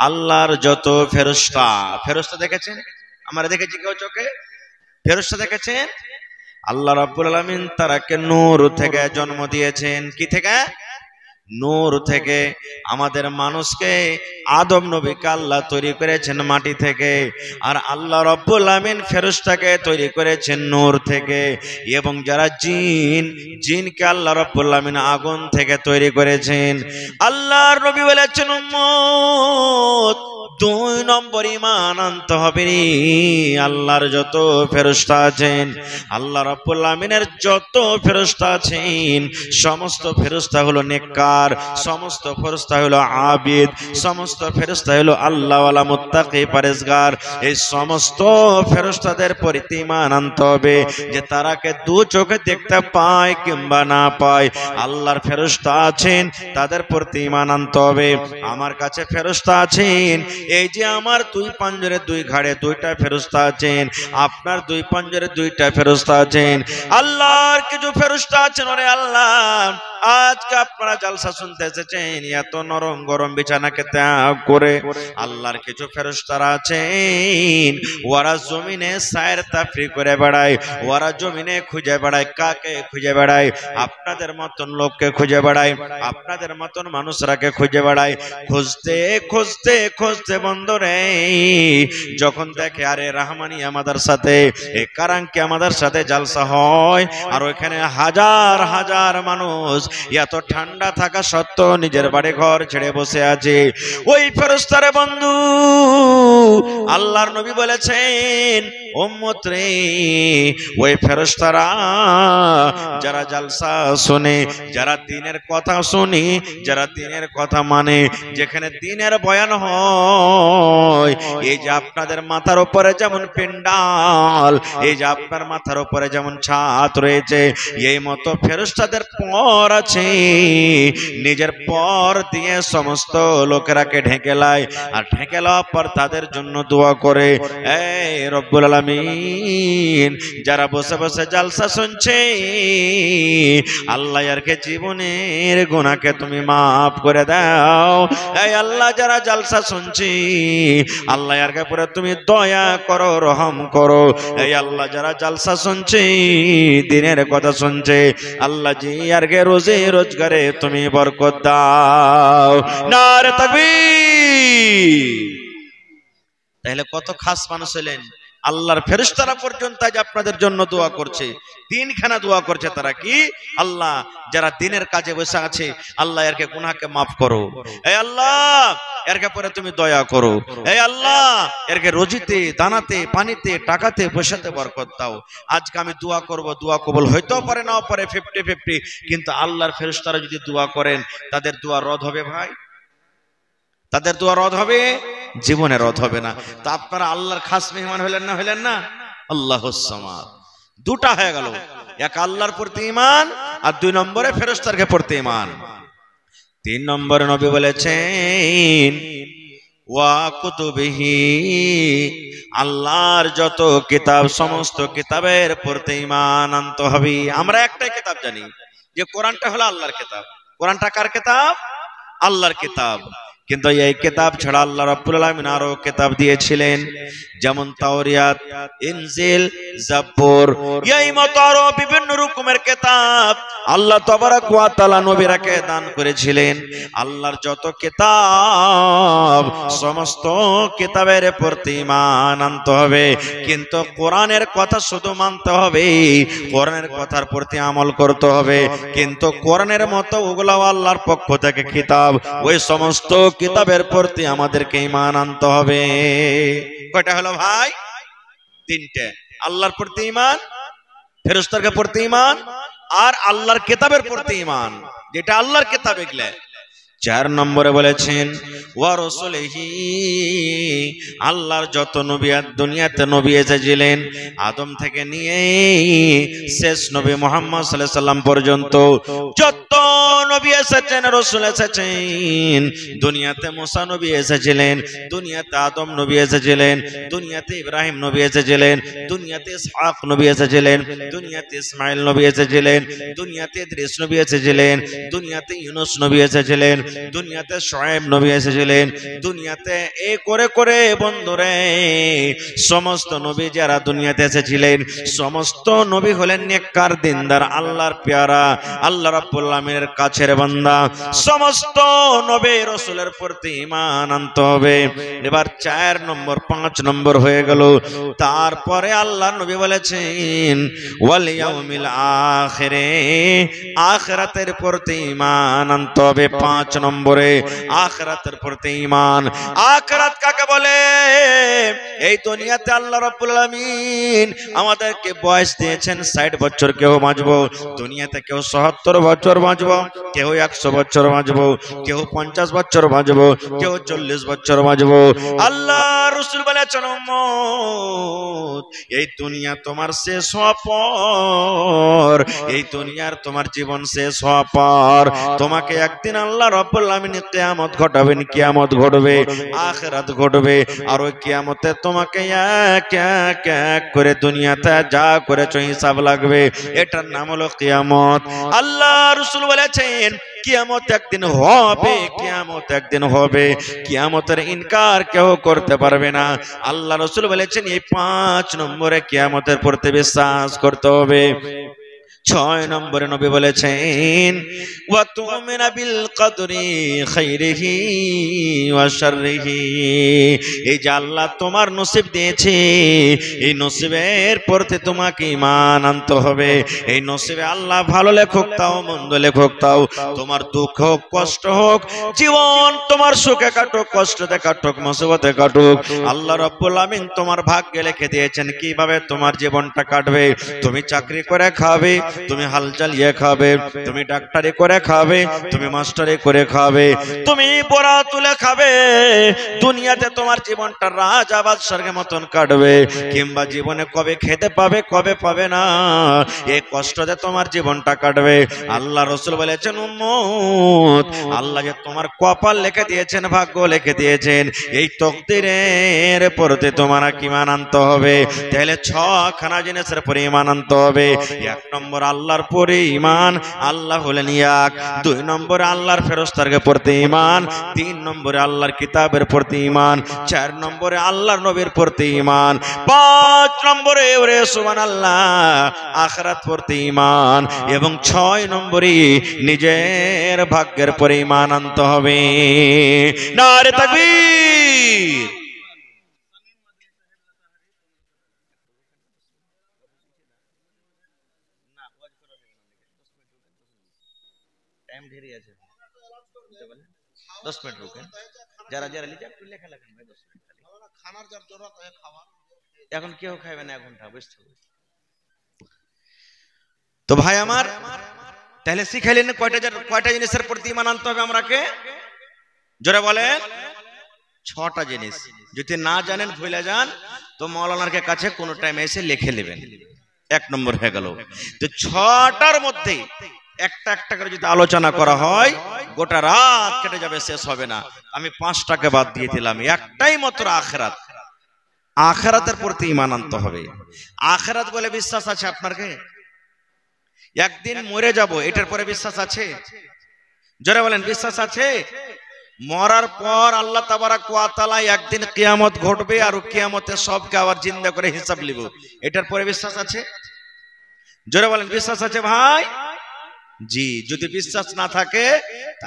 আল্লাহর যত ফেরেশতা, ফেরেশতা দেখেছেন? আমরা দেখেছি কেউ চোখে? ফেরেশতা দেখেছেন? আল্লাহ রাব্বুল আলামিন তারাকে নূর থেকে জন্ম দিয়েছেন। কি থেকে? নূর থেকে। আমাদের মানুষকে আদম নবীকে আল্লাহ তৈরি করেছেন মাটি থেকে, আর আল্লাহ রাব্বুল আলামিন ফেরেশতাকে তৈরি করেছেন নূর থেকে। এবং যারা জিনকে আল্লাহ রাব্বুল আলামিন আগুন থেকে তৈরি করেছেন। আল্লাহর নবী বলেছেন, উম্মত 2 নম্বর ঈমান আনতে হবে রে। আল্লাহর যত ফেরেশতা আছেন, আল্লাহ রাব্বুল আলামিনের যত ফেরেশতা আছেন, সমস্ত ফেরেশতা হলো নেককার, সমস্ত ফেরেশতা হলো আবিদ, সমস্ত ফেরেশতা হলো আল্লাহওয়ালা মুত্তাকি পরেজগার। এই সমস্ত ফেরেশতাদের প্রতি ঈমান আনতে হবে যে তারাকে দু চোখে দেখতে পায় কিংবা না পায়। আল্লাহর ফেরেশতা আছেন, তাদের প্রতি ঈমান আনতে হবে। আমার কাছে ফেরেশতা আছেন, এই যে আমার 2 পাঞ্জরে 2 ঘাড়ে 2টা ফেরেশতা আছেন, আপনার 2 পাঞ্জরে 2টা ফেরেশতা আছেন। আল্লাহর কিছু ফেরেশতা আছেন, ওরে আল্লাহ আজকে আপনারা জালসা শুনতে এসেছেন এত নরম গরম বিছানাকে ত্যাগ করে। আল্লাহর কিছু ফেরেশতারা আছেন, ওরা জমিনে সায়ের তাফরি করে বেড়ায়, ওরা জমিনে খুঁজে বেড়ায়। কাকে খুঁজে বেড়ায়? আপনাদের মতন লোককে খুঁজে বেড়ায়, আপনাদের মতন মানুষরাকে খুঁজে বেড়ায়। খুঁজতে খুঁজতে খুঁজতে বন্ধুরে যখন দেখে আরে রাহমানি আমাদের সাথে, এ কারাঙ্কি আমাদের সাথে জালসা হয়, আর ওইখানে হাজার হাজার মানুষ এত ঠান্ডা থাকা সত্ত্বেও নিজের বাড়ি ঘর ছেড়ে বসে আছে, ওই ফেরেশতারে বন্ধু আল্লাহর নবী বলেছেন, উম্মত রে ওই ফেরেশতারা যারা জালসা শুনে, যারা দ্বীনের কথা শুনে, যারা দ্বীনের কথা মানে, যেখানে দ্বীনের বয়ান হয়, এই যে আপনাদের মাথার উপরে যেমন পেন্ডাল, এই যে আপনার মাথার উপরে যেমন ছাদ রয়েছে, এই মতো ফেরেশতাদের পর আছে, নিজের পর দিয়ে সমস্ত লোকেরাকে ঢেকে লায়, আর ঢেকে লওয়ার পর তাদের জন্য দোয়া করে। এই রব্বুল আলামিন যারা বসে বসে জালসা শুনছে, আল্লাহ এরকে জীবনের গুনাহকে তুমি মাফ করে দাও। এই আল্লাহ যারা জালসা শুনছি, আল্লাহ এরকে পরে তুমি দয়া করো, রহম করো। এই আল্লাহ যারা জালসা শুনছি, দ্বীনের কথা শুনছে, আল্লাহ জি এরকে রোজে রোজগারে তুমি বরকত দাও। নারে তাকবীর। তাহলে কত খাস মানুষ হলেন। আল্লাহর ফেরেশতারা পর্যন্ত আজ আপনাদের জন্য দোয়া করছে, 3খানা দোয়া করছে। তারা কি? আল্লাহ যারা দ্বীনের কাজে বসে আছে, আল্লাহ এরকে গুনাহকে মাফ করো। এই আল্লাহ এরকে পরে তুমি দয়া করো। এই আল্লাহ এরকে রোজিতে, দানাতে, পানিতে, টাকাতে, পয়সাতে বরকত দাও। আজকে আমি দোয়া করব, দোয়া কবুল হইতেও পারে নাও পারে, 50-50, কিন্তু আল্লাহর ফেরেশতারা যদি দোয়া করেন, তাদের দোয়া রদ হবে ভাই? তাদের দোয়া রদ হবে? জীবনে রদ হবে না। তা আপনারা আল্লাহর খাস মেহমান হলেন না? হলেন না? আল্লাহুস সামাদ। 2টা হয়ে গেল, এক আল্লাহর প্রতি ঈমান, আর 2 নম্বরে ফেরেশতারকে প্রতি ঈমান। 3 নম্বরে নবী বলেছেন ওয়া কুতুবিহি, আল্লাহর যত কিতাব, সমস্ত কিতাবের প্রতি ঈমান আনতে হবে। আমরা একটাই কিতাব জানি যে কোরআনটা হলো আল্লাহর কিতাব। কোরআনটা কার কিতাব? আল্লাহর কিতাব। কিন্তু এই কিতাব ছাড়া আল্লাহ রাব্বুল আলামিন আরো কিতাব দিয়েছিলেন, যেমন তাওরাত, ইনজিল, জাবুর, এই মত আরো বিভিন্ন রকমের কিতাব আল্লাহ তাবারাক ওয়া তাআলা নবীরাকে দান করেছিলেন। আল্লাহর যত কিতাব, সমস্ত কিতাবের প্রতি ঈমান আনতে হবে, কিন্তু কোরআনের কথা শুধু মানতে হবে, কোরআনের কথার প্রতি আমল করতে হবে। কিন্তু কোরআনের মতো ওগুলাও আল্লাহর পক্ষ থেকে কিতাব, ওই সমস্ত কিতাবের প্রতি আমাদেরকে ঈমান আনতে হবে। কয়টা হলো ভাই? 3টে। আল্লাহর প্রতি ঈমান, ফেরেশতার প্রতি ঈমান, আর আল্লাহর কিতাবের প্রতি ঈমান, যেটা আল্লাহর কিতাব। এগুলা 4 নম্বরে বলেছেন ওয়া রাসূলিহি, আল্লাহর যত নবী দুনিয়াতে নবী এসেছিলেন, আদম থেকে নিয়ে শেষ নবী মুহাম্মদ সাল্লাল্লাহু আলাইহি সাল্লাম পর্যন্ত যত নবী এসেছেন, রাসূল এসেছেন। দুনিয়াতে মুসা নবী এসেছিলেন, দুনিয়াতে আদম নবী এসেছিলেন, দুনিয়াতে ইব্রাহিম নবী এসেছিলেন, দুনিয়াতে ইসহাক নবী এসেছিলেন, দুনিয়াতে ইসমাঈল নবী এসেছিলেন, দুনিয়াতে ইদ্রিস নবী এসেছিলেন, দুনিয়াতে ইউনূস নবী এসেছিলেন, দুনিয়াতে শুআয়ব নবী এসেছিলেন, দুনিয়াতে এই করে করে বন্ধুরে সমস্ত নবী যারা দুনিয়াতে এসেছিলেন সমস্ত নবী হলেন নেককার দিনদার আল্লাহর পেয়ারা আল্লাহ রাব্বুল আলামিনের কাছের বান্দা। সমস্ত নবী রাসূলের প্রতি ঈমান আনতে হবে। এবার 4 নম্বর 5 নম্বর হয়ে গেল। তারপরে আল্লাহ নবী বলেছেন ওয়াল ইয়াউমিল আখিরে, আখিরাতের প্রতি ঈমান আনতে হবে। 5 নম্বরে আখিরাতের প্রতি ঈমান। আখিরাত কাকে বলে? এই দুনিয়াতে আল্লাহ রাব্বুল আলামিন আমাদেরকে বয়স দিয়েছেন 60 বছর কেউ বাঁচবো, দুনিয়াতে কেউ 77 বছর বাঁচবো, কেউ 100 বছর বাঁচবো, কেউ 50 বছর বাঁচবো, কেউ 40 বছর বাঁচবো। আল্লাহ রাসূল বলেছেন উম্মত এই দুনিয়া তোমার শেষ হওয়া পর, এই দুনিয়ার তোমার জীবন শেষ হওয়া পর তোমাকে একদিন আল্লাহ রাব্বুল আলামিন কিয়ামত ঘটাবেন, কিয়ামত ঘটবে, আখিরাত ঘটবে। আর ওই কিয়ামতে তোমাকে এক এক এক করে দুনিয়াতে যা করেছো হিসাব লাগবে। এটার নাম হলো কিয়ামত। আল্লাহ রাসূল বলেছেন কিয়ামত একদিন হবে, কিয়ামত একদিন হবে, কিয়ামতের ইনকার কেউ করতে পারবে না। আল্লাহ রাসূল বলেছেন এই 5 নম্বরে কিয়ামতের প্রতি বিশ্বাস করতে হবে। 6 নম্বরে নবী বলেছেন ওয়া তুমিনা বিল কদরি খাইরিহি ওয়া শাররিহি, এই যে আল্লাহ তোমার নসিব দিয়েছে এই নসিবের প্রতি তোমাকে ঈমান আনতে হবে। এই নসিবে আল্লাহ ভালো লেখক তাও মন্দ লেখক তাও, তোমার দুঃখ হোক কষ্ট হোক, জীবন তোমার সুখে কাটুক কষ্টতে কাটুক মুসিবতে কাটুক, আল্লাহ রাব্বুল আলামিন তোমার ভাগ্যে লিখে দিয়েছেন কিভাবে তোমার জীবনটা কাটবে। তুমি চাকরি করে খাবে, তুমি হাল চালিয়ে খাবে, তুমি ডাক্তারি করে খাবে, তুমি মাস্টারি করে খাবে, তুমি পড়া তুলে খাবে, দুনিয়াতে তোমার জীবনটা রাজা বাদশার মতন কাটবে। কিংবা জীবনে কবে খেতে পাবে কবে পাবে না, এই কষ্টতে তোমার জীবনটা কাটবে। আল্লাহ রাসূল বলেছেন উম্মত আল্লাহ যে তোমার কপাল লিখে দিয়েছেন, ভাগ্য লিখে দিয়েছেন, এই তকদিরের প্রতি তোমার ঈমান আনতে হবে। তাহলে 6খানা জিনিসের পরে ঈমান আনতে হবে। 1 নম্বর আল্লাহর পরে ঈমান, আল্লাহ হলেন এক। 2 নম্বরে আল্লাহর ফেরেশতার প্রতি ঈমান, 3 নম্বরে আল্লাহর কিতাবের প্রতি ঈমান, 4 নম্বরে আল্লাহর নবীর প্রতি ঈমান, 5 নম্বরে ওরে সুবহানাল্লাহ আখিরাত প্রতি ঈমান, এবং 6 নম্বরে নিজের ভাগ্যের পরে ঈমান আনতে হবে। নারে তাকবীর। টাইম ঢেরে আছে, 10 মিনিট রুকেন। যারা যারা লিখে একটু লেখা লেখেন ভাই, 10 মিনিট খানার যার জরুরত হয় খাওয়া। এখন কেউ খাইবে না, 1 ঘন্টা বুঝতে হবে। তো ভাই আমার তাহলে শিখাইলেন কয়টা জিনিসের প্রতি ঈমান আনতে হবে আমরাকে? জোরে বলেন 6টা জিনিস। যদি না জানেন ভুলে যান তো মাওলানার কাছে কোন টাইমে এসে লিখে নেবেন। 1 নম্বর হয়ে গেল। তো 6টার মধ্যে একটা একটা করে যদি আলোচনা করা হয় গোটা রাত কেটে যাবে, শেষ হবে না। আমি 5টাকে বাদ দিয়ে দিলাম, একটাই মাত্র আখিরাত। আখিরাতের প্রতি ঈমান আনতে হবে। আখিরাত বলে বিশ্বাস আছে আপনার কি? একদিন মরে যাব এটার পরে বিশ্বাস আছে? যারা বলেন বিশ্বাস আছে? মরার পর আল্লাহ তাবারাক ওয়া তাআলা একদিন কিয়ামত ঘটবে আর কিয়ামতে সবকে আবার জিন্দা করে হিসাব নিব, এটার পরে বিশ্বাস আছে? যারা বলেন বিশ্বাস আছে ভাই? জি। যদি বিশ্বাস না থাকে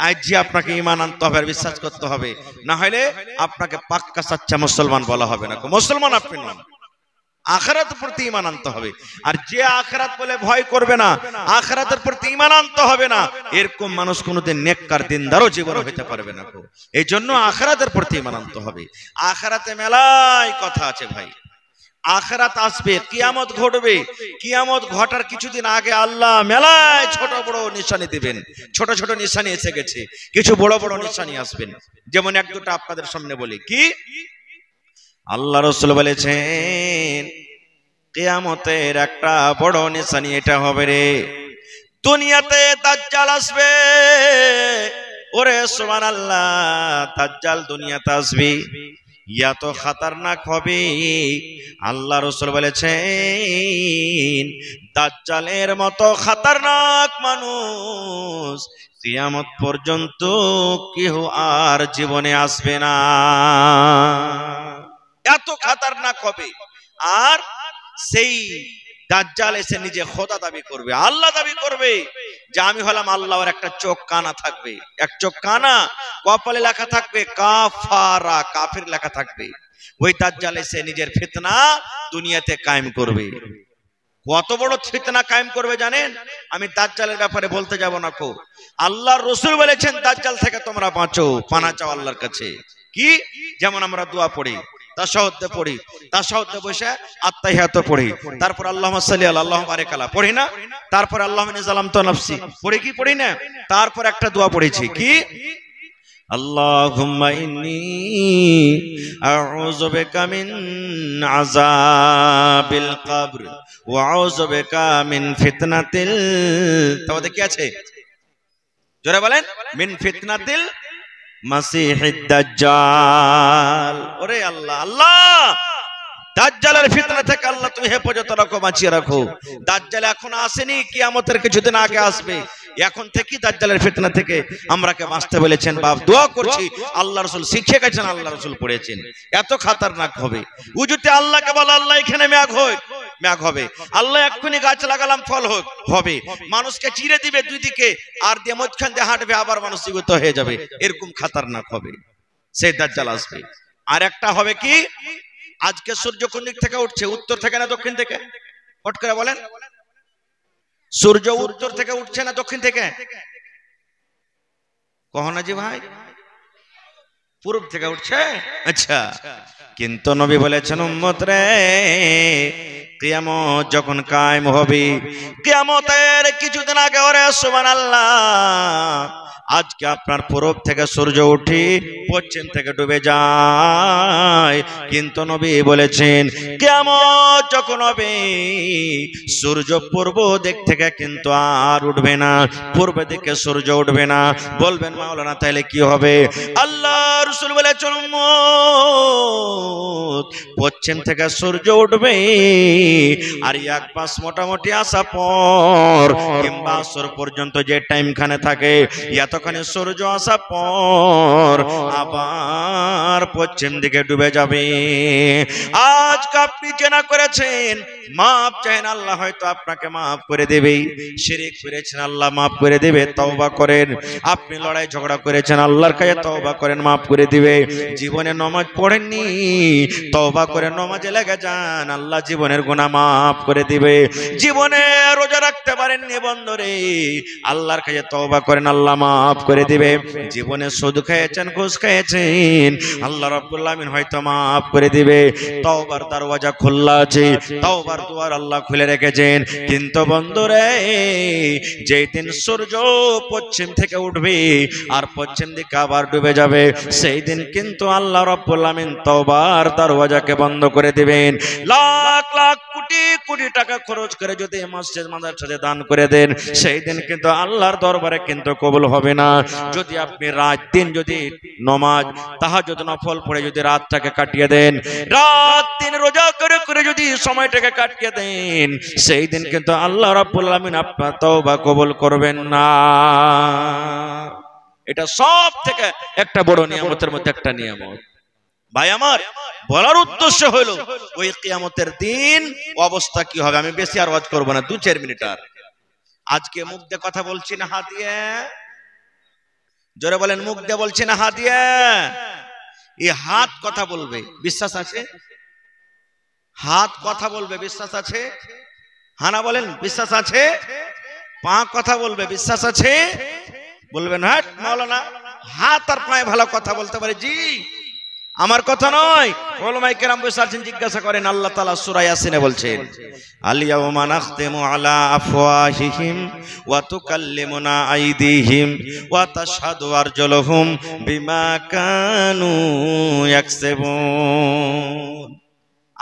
আজই আপনাকে ঈমান আনতে হবে, বিশ্বাস করতে হবে, না হলে আপনাকে পাক্কা সাচ্চা মুসলমান বলা হবে না। মুসলমান আপনি নন। আখিরাতের প্রতি ঈমান আনতে হবে। আর যে আখিরাত বলে ভয় করবে না, আখিরাতের প্রতি ঈমান আনতে হবে না, এরকম মানুষ কোনোদিন নেককার দিনদারও জীবনে হতে পারবে না। এই জন্য আখিরাতের প্রতি ঈমান আনতে হবে। আখিরাতে মেলাই কথা আছে ভাই। আখিরাত আসবে, কিয়ামত ঘটবে, কিয়ামত ঘটার কিছুদিন আগে আল্লাহ মেলায় ছোট বড় নিশানি দিবেন। ছোট ছোট নিশানি এসে গেছে, কিছু বড় বড় নিশানি আসবেন। যেমন 1-2টা আপনাদের সামনে বলি। কি? আল্লাহ রাসূল বলেছেন কিয়ামতের একটা বড় নিশানি এটা হবে রে, দুনিয়াতে দাজ্জাল আসবে। ওরে সুবহানাল্লাহ, দাজ্জাল দুনিয়াতে আসবে। এত খতরনাক হবে। আল্লাহ রাসূল বলেছেন দাজ্জালের মতো খতরনাক মানুষ কিয়ামত পর্যন্ত কেউ আর জীবনে আসবে না। এত খতরনাক হবে। আর সেই দাজ্জাল এসে নিজে খোদা দাবি করবে, আল্লাহ দাবি করবে যে আমি হলাম আল্লাহ। আর একটা চোখ কানা থাকবে, এক চোখ কানা, কপালে লেখা থাকবে কাফারা, কাফির লেখা থাকবে। ওই দাজ্জাল এসে নিজের ফিতনা দুনিয়াতে কায়েম করবে। কত বড় ফিতনা কায়েম করবে জানেন? আমি দাজ্জালের ব্যাপারে বলতে যাব না। কো আল্লাহর রাসূল বলেছেন দাজ্জাল থেকে তোমরা বাঁচো, পানা চাও আল্লাহর কাছে। কি? যেমন আমরা দোয়া পড়ি, তাশাহুদে পড়ি, তাশাহুদে বসে আত্তাহিয়াত পড়ি, তারপর আল্লাহুম্মা সাল্লি আলা আল্লাহুম্মা বারিক আলা পড়ি না? তারপর আল্লাহুম্মা ইন্নী যালামতু নাফসি পড়ি কি পড়ি না? তারপর একটা দোয়া পড়েছি কি? আল্লাহুম্মা ইন্নী আউযু বিকা মিন আযাবিল কবর ওয়া আউযু বিকা মিন ফিতনাতিল, তাওতে কি আছে? জোরে বলেন, মিন ফিতনাতিল মাসিহিদ দাজ্জাল। ওরে আল্লাহ, আল্লাহ দাজ্জালের ফিতনা থেকে আল্লাহ তুমি হেফাজত রাখো, বাঁচিয়ে রাখো। দাজ্জাল এখন আসেনি, কিয়ামতের কিছুদিন আগে আসবে। এখন থেকে দাজ্জালের ফিতনা থেকে আমরাকে বাঁচতে বলেছেন। বাপ দোয়া করছি, আল্লাহ রাসূল শিখে গেছেন, আল্লাহ রাসূল পড়েছেন। এত খতরনাক হবে। উজুতে আল্লাহকে বল আল্লাহ এখানে মেঘ হোক, মেঘ হবে। আল্লাহ এক্ষুনি গাছ লাগালাম ফল হোক, হবে। মানুষকে চিরে দিবে দুই দিকে, আর দিয়ে মধ্যখান দিয়ে হাঁটবে, আবার মানুষ জীবিত হয়ে যাবে। এরকম খতরনাক হবে, সেই দাজ্জাল আসবে। আর একটা হবে কি? আজকে সূর্য কোন দিক থেকে উঠছে? উত্তর থেকে না দক্ষিণ থেকে? ফট করে বলেন। সূর্য উত্তর থেকে উঠছে না দক্ষিণ থেকে? কহনা জি ভাই, পূর্ব থেকে উঠছে। আচ্ছা, কিন্তু নবী বলেছেন উম্মত রে, কিয়ামত যখন কায়েম হবে, কিয়ামতের কিছুদিন আগে, ওরে সুবহানাল্লাহ, আজকে আপনার পূরব থেকে সূর্য উঠে পশ্চিম থেকে ডুবে যায়, কিন্তু নবী বলেছেন কিয়ামত যখন হবে সূর্য পূর্ব দিক থেকে কিন্তু আর উঠবে না, পূর্ব দিকে সূর্য উঠবে না। বলবেন মাওলানা তাহলে কি হবে? আল্লাহ রাসূল বলেছেন উম্মত, পশ্চিম থেকে সূর্য উঠবে, আর এক পাশ মোটামুটি আসা পর কিংবা আসর পর্যন্ত যে টাইম খানে থাকে, এতখানি সূর্য আসা পর আবার পশ্চিম দিকে ডুবে যাবে। আজকে আপনি জেনা করেছেন, মাপ চাইন, আল্লাহ হয়তো আপনাকে মাফ করে দেবে। শিরক করেছেন, আল্লাহ মাফ করে দেবে, তওবা করেন। আপনি লড়াই ঝগড়া করেছেন, আল্লাহর কাছে তওবা করেন, মাফ করে দিবে। জীবনে নামাজ পড়েননি, তওবা করে নামাজে লেগে যান, আল্লাহ জীবনের গুনাহ মাফ করে দিবে। জীবনে রোজা রাখতে পারেননি বন্ধুরে, আল্লাহর কাছে তওবা করেন, আল্লাহ মাফ করে দিবে। জীবনে সুদ খেয়েছেন, ঘুষ খেয়েছেন, আল্লাহ রাব্বুল আলামিন হয়তো মাফ করে দিবে। তওবার দরওয়াজা খোলা আছে, তওবার দুয়ার আল্লাহ খুলে রেখেছেন। কিন্তু বন্ধুরে, যেই দিন সূর্য পশ্চিম থেকে উঠবে আর পশ্চিম দিকে আবার ডুবে যাবে, সেই দিন কিন্তু আল্লাহ রাব্বুল আলামিন তওবার দরওয়াজাকে বন্ধ করে দিবেন। লাখ লাখ কোটি কোটি টাকা খরচ করে যদি মসজিদ মাদ্রাসাতে দান করে দেন, সেই দিন কিন্তু আল্লাহর দরবারে কিন্তু কবুল হবে না। যদি আপনি রাত দিন যদি নামাজ তাহাজ্জুদ নফল পড়ে যদি রাতটাকে কাটিয়ে দেন, রাত দিন রোজা করে করে যদি সময়টাকে কাটিয়ে দেন, সেই দিন কিন্তু আল্লাহ রাব্বুল আলামিন আপনার তওবা কবুল করবেন না। এটা সব থেকে একটা বড় নিয়ামতের মধ্যে একটা নিয়ামত। ভাই আমার বলার উদ্দেশ্য হলো ওই কিয়ামতের দিন অবস্থা কি হবে। আমি বেশি আর ওয়াজ করব না, 2-4 মিনিট। আর আজকে মুখ দিয়ে কথা বলছি না হাত দিয়ে? জোরে বলেন, মুখ দিয়ে বলছি না হাত দিয়ে? এই হাত কথা বলবে, বিশ্বাস আছে? হাত কথা বলবে, বিশ্বাস আছে? হানা বলেন, বিশ্বাস আছে? পা কথা বলবে, বিশ্বাস আছে? বলবেন হ্যাঁ মাওলানা, হাত আর পায়ে ভালো কথা বলতে পারে। জি, আমার কথা নয়, উলামায়ে কেরাম বসে আছেন, জিজ্ঞাসা করেন। আল্লাহ তাআলা সূরা ইয়াসিনে বলছেন, আল ইয়াওমা নাখতিমু আলা আফওয়াহিহিম ওয়া তুকাল্লিমুনা আইদিহিম ওয়া তাশহাদু আরজুলুহুম বিমা কানু ইয়াকসিবুন।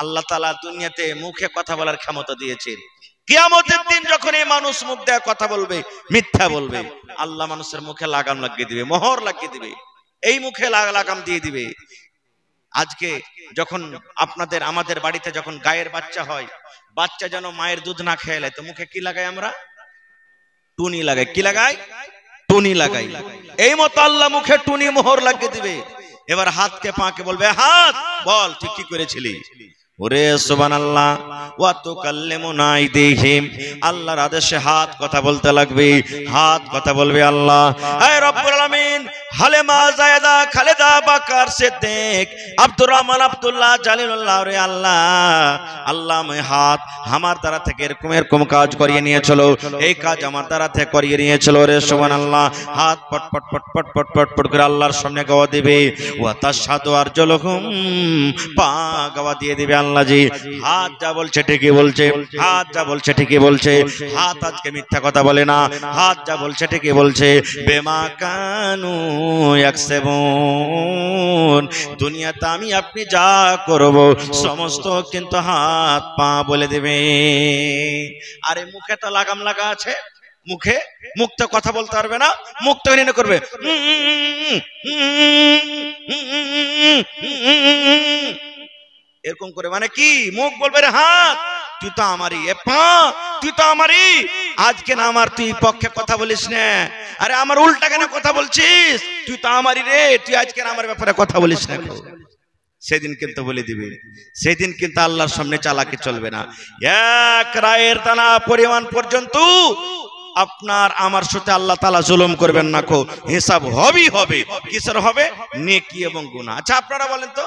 আল্লাহ তাআলা দুনিয়াতে মুখে কথা বলার ক্ষমতা দিয়েছেন। কিয়ামতের দিন যখন এই মানুষ মুখ দিয়ে কথা বলবে, মিথ্যা বলবে, আল্লাহ মানুষের মুখে লাগাম লাগিয়ে দিবে, মোহর লাগিয়ে দিবে, এই মুখে লাগাম দিয়ে দিবে। আজকে যখন আপনাদের আমাদের বাড়িতে যখন গায়ের বাচ্চা হয়, বাচ্চা যেন মায়ের দুধ না খেয়ে তো মুখে কি লাগাই আমরা? টুনি লাগাই। কি লাগাই? টুনি লাগাই। এই মতো আল্লাহ মুখে টুনি মোহর লাগিয়ে দিবে। এবার হাতকে পাকে বলবে, হাত বল তুই কি করেছিলি। ওরে সুবহানাল্লাহ, ওয়া তুকাল্লিমুনা আইদিহিম, আল্লাহর আদেশে হাত কথা বলতে লাগবে। হাত কথা বলবে আল্লাহ, হে রব্বুল আলামিন, হালেমা, জায়েদা, খালেদা, বাকার, সিদ্দিক, আব্দুর রহমান, আব্দুল্লাহ, জালিলুল্লাহ, রে আল্লাহ, আল্লাহ আমি হাত আমার দ্বারা থেকে এরকম এরকম কাজ করিয়ে নিয়েছিল, এই কাজ আমার দ্বারা থেকে করিয়ে নিয়েছিল। রে সুবহানাল্লাহ, হাত পট পট পট পট পট পট পট করে আল্লাহর সামনে গাওয়া দিবে। ওয়া তাশহাদু আরজুলুহুম, পা গাওয়া দিয়ে দিবে। আল্লাহ জি হাত যা বলছে ঠিকই বলছে, হাত যা বলছে ঠিকই বলছে, হাত আজকে মিথ্যা কথা বলে না, হাত যা বলছে ঠিকই বলছে। বেমা কানু ইয়াকসিবুন, দুনিয়াতে আমি আপনি যা করব সমস্ত কিন্তু হাত পা বলে দেবে। আরে মুখে তো লাগাম লাগা আছে, মুখে মুখ তো কথা বলতে পারবে না, মুখ তো এনে করবে এরকম করে, মানে কি মুখ বলবে রে হাত তুই তো আমারই, এ পা তুই তো আমারই, আজকে না আমার তুই পক্ষে কথা বলিস না, আরে আমার উল্টা কেন কথা বলছিস, তুই তো আমারই রে, তুই আজকে আমার ব্যাপারে কথা বলিস না। সেদিন কিন্তু বলে দিবে, সেদিন কিন্তু আল্লাহর সামনে চালাকি চলবে না। এক রায়ের দানা পরিমাণ পর্যন্ত আপনার আমার সাথে আল্লাহ তাআলা জুলুম করবেন না, কো হিসাব হবেই হবে। কিসের হবে? নেকি এবং গুনাহ। আচ্ছা আপনারা বলেন তো,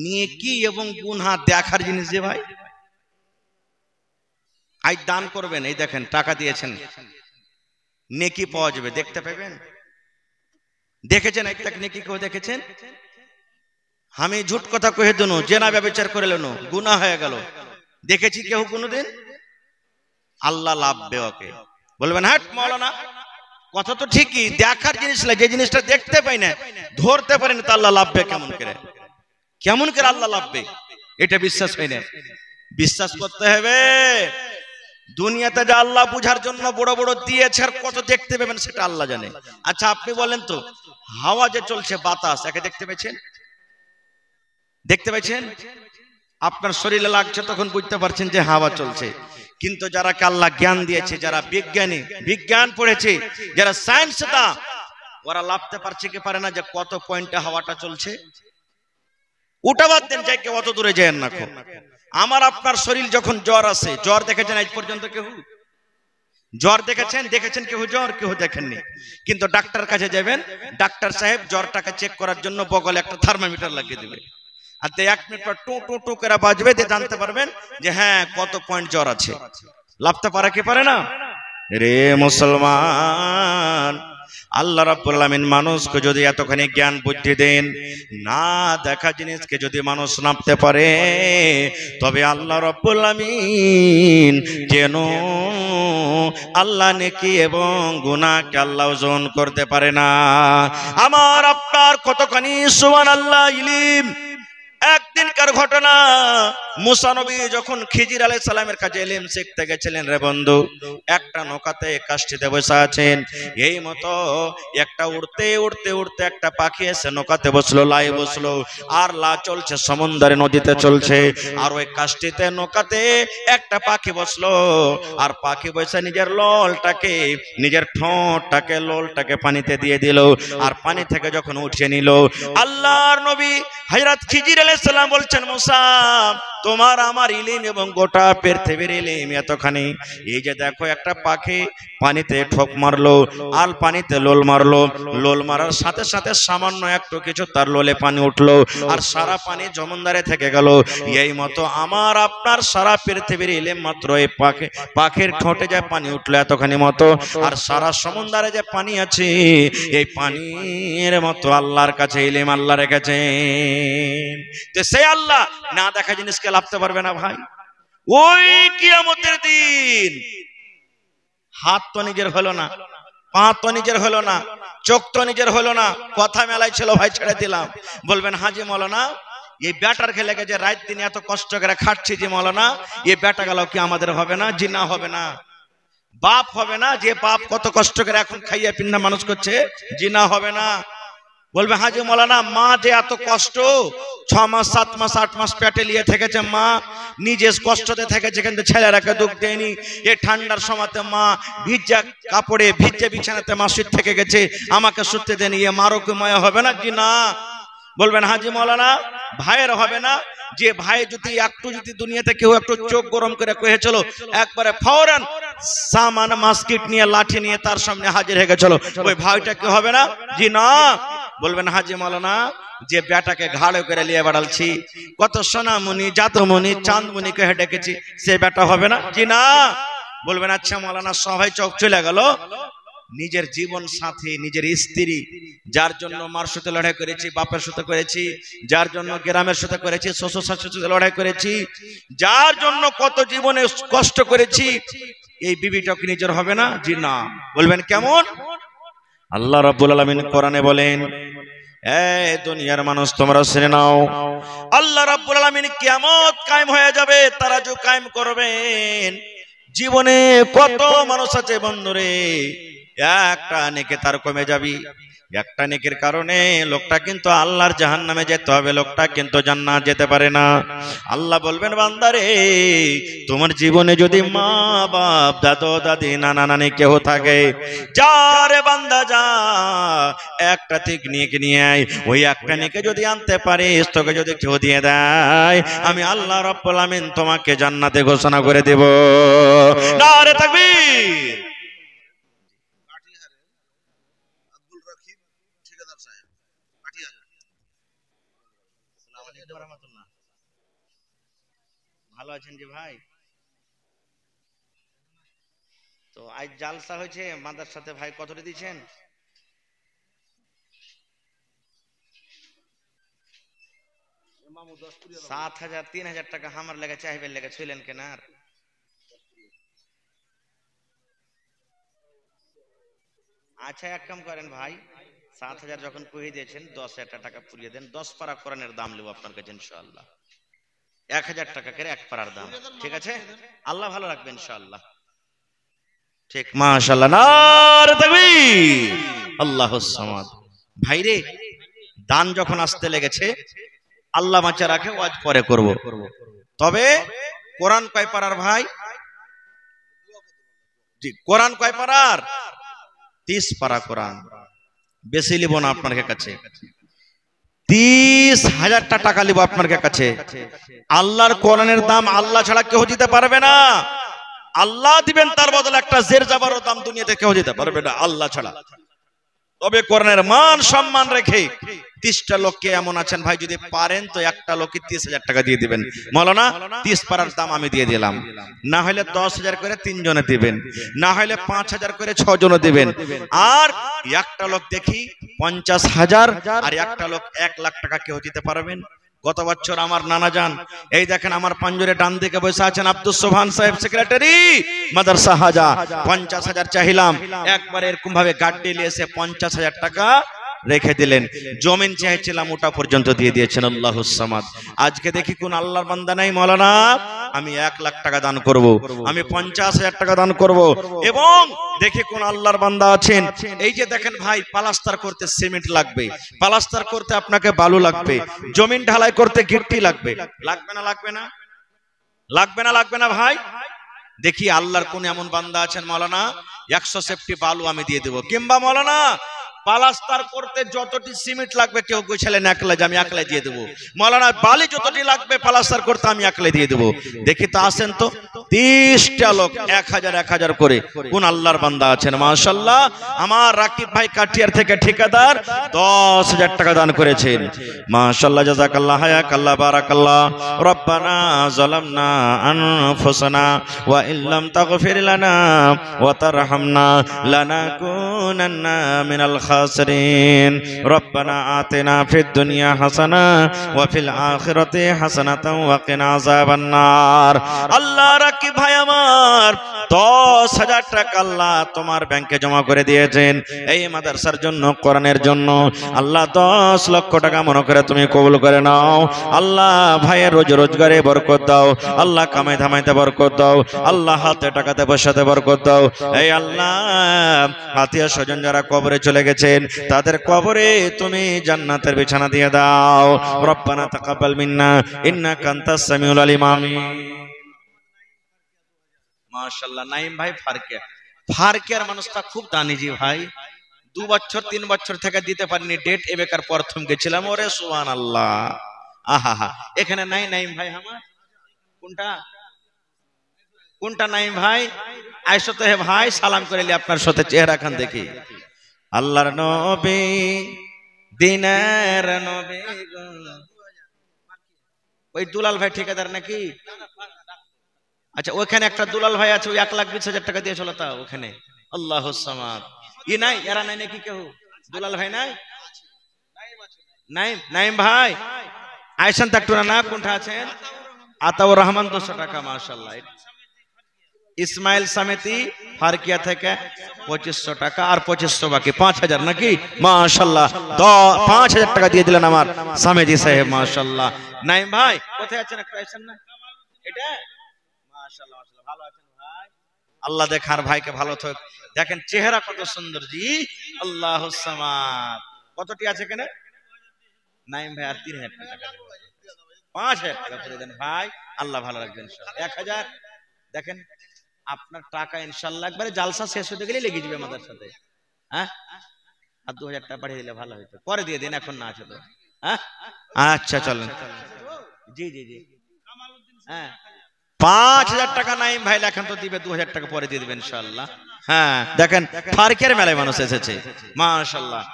নেকি এবং গুনাহ দেখার জিনিস যে ভাই? আজ দান করবেন, এই দেখেন টাকা দিয়েছেন, নেকি পাওয়া যাবে, দেখতে পাবেন? দেখেছেন একটা নেকি কেউ দেখেছেন? আমি ঝুট কথা কহে দিনু, জেনা ব্যভিচার করে লেনু, গুনাহ হয়ে গেল, দেখেছি কেউ কোনোদিন? আল্লাহ লাভবে ওকে। বলবেন হ্যাঁ মাওলানা কথা তো ঠিকই, দেখার জিনিস না, যে জিনিসটা দেখতে পাই না, ধরতে পারেন, তা আল্লাহ লাভবে কেমন করে? কেমন করে আল্লাহ লাভবে? এটা বিশ্বাস হয় না, বিশ্বাস করতে হবে। দুনিয়াতে যা আল্লাহ বুঝার জন্য বড় বড় দিয়েছে, আর কত দেখতে পাবেন সেটা আল্লাহ জানে। আচ্ছা আপনি বলেন তো, হাওয়া যে চলছে, বাতাস, একে দেখতে পেয়েছেন? দেখতে পেয়েছেন? আপনার শরীরে লাগছে তখন বুঝতে পারছেন যে হাওয়া চলছে। কিন্তু যারা আল্লাহ জ্ঞান দিয়েছে, যারা বিজ্ঞানী, বিজ্ঞান পড়েছে, যারা সায়েন্স দা, ওরা লাভতে পারছে কি পারে না যে কত পয়েন্টে হাওয়াটা চলছে? ওটা বাদ দেন, যাই কেউ অত দূরে যায় না। আমার আপনার শরীর যখন জ্বর আসে, জ্বর দেখেছেন আজ পর্যন্ত কেউ? জ্বর দেখেছেন? দেখেছেন কেউ জ্বর? কেউ দেখেননি। কিন্তু ডাক্তার কাছে যাবেন, ডাক্তার সাহেব জ্বরটাকে চেক করার জন্য বগলে একটা থার্মোমিটার লাগিয়ে দেবে, আর 1 মিনিট পর টু টু টু করে বাজবে, দিয়ে জানতে পারবেন যে হ্যাঁ কত পয়েন্ট জ্বর আছে। লাভতে পারে কি পারে না? রে মুসলমান, আল্লাহ রাব্বুল আলামিন মানুষকে যদি এতখানি জ্ঞান বুদ্ধি দেন, না দেখা জিনিসকে যদি মানুষ নাপতে পারে, তবে আল্লাহ রাব্বুল আলামিন কেন আল্লাহ নেকি এবং গুনাহকে আল্লাহ ওজন করতে পারে না? আমার আপনার কতখানি সুবহানাল্লাহ ইলম। একদিনকার ঘটনা, মুসা নবী যখন খিজির আলাইহিস সালামের কাছে ইলম শিখতে গেছিলেন, রে বন্ধু, একটা নৌকাতে কাষ্ঠিতে বসে আছেন, এই মতো একটা উড়তে উড়তে উড়তে একটা পাখি এসে নৌকাতে বসলো, লাই বসলো, আর লা চলছে সমুদ্রে, নদীতে চলছে, আর ওই কাষ্ঠিতে নৌকাতে একটা পাখি বসলো, আর পাখি বসে নিজের ললটাকে, নিজের ঠোঁটটাকে, ললটাকে পানিতে দিয়ে দিল, আর পানি থেকে যখন উঠিয়ে নিল, আল্লাহর নবী হযরত খিজির আলাইহিস সালাম বলছেন, মুসা তোমার আমার ইলম এবং গোটা পৃথিবীর ইলম এতখানি, এই যে দেখো একটা পাখি পানিতে ঠোক মারলো, আর পানিতে লোল মারলো, লোল মারার সাথে সাথে সামান্য একটু কিছু তার লোলে পানি উঠলো, আর সারা পানি জমন্দারে থেকে গেল। এই মতো আমার আপনার সারা পৃথিবীর ইলম মাত্র এই পাখির ঠোঁটে যে পানি উঠলো এতখানি মতো, আর সারা সমুদ্রে যে পানি আছে, এই পানির মতো আল্লাহর কাছে ইলম আল্লাহ রেখেছেন। তো সেই আল্লাহ না দেখা জিনিসকে লাভতে পারবে না ভাই। ওই কিয়ামতের দিন হাত তো নিজের হলো না, পা তো নিজের হলো না, চোখ তো নিজের হলো না, কথা মেলাই ছিল ভাই, ছেড়ে দিলাম। বলবেন হাজি মৌলানা এই ব্যাটার খেলে যে রাত দিন এত কষ্ট করে খাটছি, যে মৌলানা এই ব্যাটা গেল কি আমাদের হবে না? জিনা হবে না, বাপ হবে না, যে বাপ কত কষ্ট করে এখন খাইয়া পিন্না মানুষ করছে, জিনা হবে না। বলবে হাজি মৌলানা মা যে এত কষ্ট 6 মাস 7 মাস 8 মাস পেটে নিয়ে থেকেছে মা, নিজে কষ্টতে থেকেছে, কিন্তু ছেলেরাকে দুঃখ দেয়নি। এই ঠান্ডার সময়তে মা ভিজা কাপড়ে ভিজে বিছানাতে মা শুয়ে থেকে গেছে, আমাকে শুতে দেয়নি, এ মারও কি মায়া হবে না? কি না? বলবেন হাজি মৌলানা ভাইয়ের হবে না? যে ভাই যদি একটু যদি দুনিয়াতে কেউ একটু চোখ গরম করে কয়ে চলো, একবারে ফৌরান সামান মাস্কিট নিয়ে লাঠি নিয়ে তার সামনে হাজির হয়ে গেছিল, ওই ভাইটা কি হবে না? জি না। বলবেন হাজি মৌলানা যে বেটাকে ঘাড়ে করে নিয়ে বেড়ালছি, কত সোনামণি জাতমণি চাঁদমণি কে ডেকেছি, সে বেটা হবে না? জি না। বলবেন আচ্ছা মৌলানা সবাই চোখ চলে গেল, নিজের জীবন সাথী নিজের স্ত্রী, যার জন্য মার সাথে লড়াই করেছি, বাপের সাথে করেছি, যার জন্য গ্রামের সাথে করেছি, শ্বশুর শাশুড়ির সাথে লড়াই করেছি, যার জন্য কত জীবনে কষ্ট করেছি, এই বিবিটা কি নিজের হবে না? জি না। বলবেন কেমন? আল্লাহ রাব্বুল আলামিন কোরআনে বলেন, এই দুনিয়ার মানুষ তোমরা শুনে নাও, আল্লাহ রাব্বুল আলামিন কিয়ামত কায়েম হয়ে যাবে, তারাজু কায়েম করবেন। জীবনে কত মানুষ আছে বন্ধুরে, একটা নেকি তার কমে যাবি, একটা নেকির কারণে লোকটা কিন্তু আল্লাহর জাহান্নামে যেতে হবে, লোকটা কিন্তু জান্নাত যেতে পারে না। আল্লাহ বলবেন বান্দারে তোমার জীবনে যদি মা বাপ দাদু দাদি নানা নানি কেউ থাকে, যা রে বান্দা যা, একটা ঠিক নিয়ে আয়, ওই একটা নেকি যদি আনতে পারিস, তোকে যদি কেউ দিয়ে দেয়, আমি আল্লাহ রাব্বুল আমিন তোমাকে জান্নাতে ঘোষণা করে দেব। নারে তাকবীর। ভালো আছেন জি ভাই? তো আজ জালসা হয়েছে মাদ্রাসাতে ভাই, কতটা দিয়েছেন? সাত 7,000 3,000 টাকা আমার লেগে চাইবেন লেগে ছিলেন কেনার। আচ্ছা এক কাম করেন ভাই, 7,000 যখন কয়ে দিয়েছেন 10,000 টাকা পুরিয়ে দেন, 10 পারা কোরআনের দাম নেব আপনার কাছে ইনশাআল্লাহ। 1,000 টাকা করে এক পারার দাম, ঠিক আছে? আল্লাহ ভালো রাখবেন ইনশাআল্লাহ। ঠিক, মাশাআল্লাহ, নারে তাকবীর, আল্লাহুস সামাদ। ভাইরে দান যখন আসতে লেগেছে, আল্লাহ বাঁচা রাখে, ওয়াজ পরে করব, তবে কোরআন কয় পারার ভাই? জি, কোরআন কয় পারার? 30 পারা কোরআন। বেশি লিব না আপনার কাছে, 30,000 টাকা লিব আপনার কাছে। আল্লাহর কোরআনের দাম আল্লাহ ছাড়া কেউ দিতে পারবে না। আল্লাহ দিবেন, তার বদলে একটা জের জাবারও দাম দুনিয়াতে কেউ দিতে পারবে না আল্লাহ ছাড়া। তবে কোরআনের মান সম্মান রেখে 30টা লোককে এমন আছেন ভাই, যদি পারেন তো একটা লোককে 30,000 টাকা দিয়ে দিবেন। মৌলানা 30 পারার দাম আমি দিয়ে দিলাম, না হলে 10,000 করে 3 জনে দিবেন, না হলে 5,000 করে 6 জনে দিবেন। আর একটা লোক দেখি 50,000, আর একটা লোক 1,00,000 টাকা কেউ দিতে পারবেন? গত বছর আমার নানা যান, এই দেখেন আমার পাঞ্জরে ডান দিকে বসে আছেন আব্দুল সোবহান সাহেব, সেক্রেটারি মাদ্রাসা হাজা, 50,000 চাইলাম, একবার এরকম ভাবে গাড়ি নিয়ে এসে 50,000 টাকা রেখে দিলেন। জমিন চাইছিলাম ওটা পর্যন্ত দিয়ে দিয়েছেন, আল্লাহুস সামাদ। আজকে দেখি কোন আল্লাহর বান্দা নাই, মৌলানা আমি 1,00,000 টাকা দান করব, আমি 50,000 টাকা দান করব। এবং দেখি কোন আল্লাহর বান্দা আছেন, এই যে দেখেন ভাই, প্লাস্টার করতে সিমেন্ট লাগবে, প্লাস্টার করতে আপনাকে বালু লাগবে, জমিন ঢালাই করতে গিট্টি লাগবে, লাগবে না? লাগবে না? লাগবে না? লাগবে না ভাই? দেখি আল্লাহর কোন এমন বান্দা আছেন, মৌলানা 100 সেফটি বালু আমি দিয়ে দেবো, কিংবা মৌলানা প্লাস্টার করতে যতটি সিমেন্ট লাগবে, কেউ কইছিলেন একলা, আমি একলা দিয়ে দেবো। মৌলানা বালি যতটি লাগবে প্লাস্টার করতে আমি একলা দিয়ে দেবো। দেখি তো আসেন তো 30টা লোক 1,000 করে কোন আল্লাহর বান্দা আছেন? মাশাআল্লাহ, আমার রাকিব ভাই কাঠিয়ার থেকে ঠিকাদার 10,000 টাকা দান করেছেন, মাশাআল্লাহ, জাযাকাল্লাহ, হায়াকাল্লাহ, বারাকাল্লাহ। রব্বানা যালামনা আনফুসানা ওয়া ইল্লাম তাগফির লানা ওয়া তারহামনা লানাকুনান্না মিনাল খাসিরিন। রব্বানা আতিনা ফিদ দুনিয়া হাসানাহ ওয়া ফিল আখিরাতি হাসানাতাও ওয়া কিনা আযাবান নার। আল্লাহ বাকি ভাই আমার 10,000 টাকা আল্লাহ তোমার ব্যাংকে জমা করে দিয়েছেন এই মাদ্রাসার জন্য, কোরআনের জন্য। আল্লাহ 10 লক্ষ টাকা মনে করে তুমি কবুল করে নাও। আল্লাহ ভাইয়ের রোজগারে বরকত দাও, আল্লাহ কামাই ধামাইতে বরকত দাও, আল্লাহ হাতে টাকাতে পয়সাতে বরকত দাও। এই আল্লাহ আত্মীয় স্বজন যারা কবরে চলে গেছেন তাদের কবরে তুমি জান্নাতের বিছানা দিয়ে দাও। রব্বানা তাকাব্বাল মিন্না ইন্নাকা আনতাস সামিউল আলিম। আমিন। মাশাআল্লাহ। নাইম ভাই ফারকিয়ার মানুষটা খুব দানি জি ভাই। 2 বছর 3 বছর থেকে দিতে পারিনি ডেট, এবেকার প্রথম গেছিলাম। ওরে সুবহানাল্লাহ। আহা, এখানে নাই নাইম ভাই আমার? কোনটা নাইম ভাই? আইসতে হে ভাই, সালাম করিলি আপনার সাথে চেহারা খান দেখি। আল্লাহর নবী দিনের নবী গো। ওই দুলাল ভাই ঠিকাদার নাকি? আচ্ছা, ওখানে একটা দুলাল ভাই আছে, ওই 1,20,000 টাকা দিয়েছিল তা ওখানে। আল্লাহুস সামাদ। ই নাই, এরা নাই নাকি কেউ? দুলাল ভাই নাই? নাইম ভাই আইসেন তো একটু না। কোনটা আছেন? আতাউর রহমান 200 টাকা। মাশাআল্লাহ। ইসমাইল সামেতি ফারকিয়া থেকে 2500 টাকা, আর 2500 বাকি 5000 নাকি? মাশাআল্লাহ। 5000 টাকা দিয়ে দিলেন আমার সামেতি সাহেব। মাশাআল্লাহ। নাইম ভাই কোথায় আছেন? একটু আইসেন না। এটা মাশাআল্লাহ ভালো আছেন ভাই? আল্লাহ দেখার ভাইকে ভালো থাক। দেখেন চেহারা কত সুন্দর জি। আল্লাহুস সামাদ। কতটি আছে এখানে? নাইম ভাই আর 3000 টাকা, 5000 টাকা করে দেন ভাই। আল্লাহ ভালো রাখবেন। 1000 দেখেন আপনার টাকা ইনশাআল্লাহ একবারে জালসা শেষ হতে গেলে লেগে যাবে আমাদের সাথে। হ্যাঁ, আর 2000 টাকা পাঠিয়ে দিলে ভালো হতো। পরে দিয়ে দিন, এখন না আছে তো। হ্যাঁ আচ্ছা চলেন। জি হ্যাঁ 5000 টাকা নাইম ভাই লেখান তো দিবে, 2000 টাকা পরে দিয়ে দিবেন ইনশাআল্লাহ। হ্যাঁ দেখেন ফারকের মেলায় মানুষ এসেছে। মাশাআল্লাহ।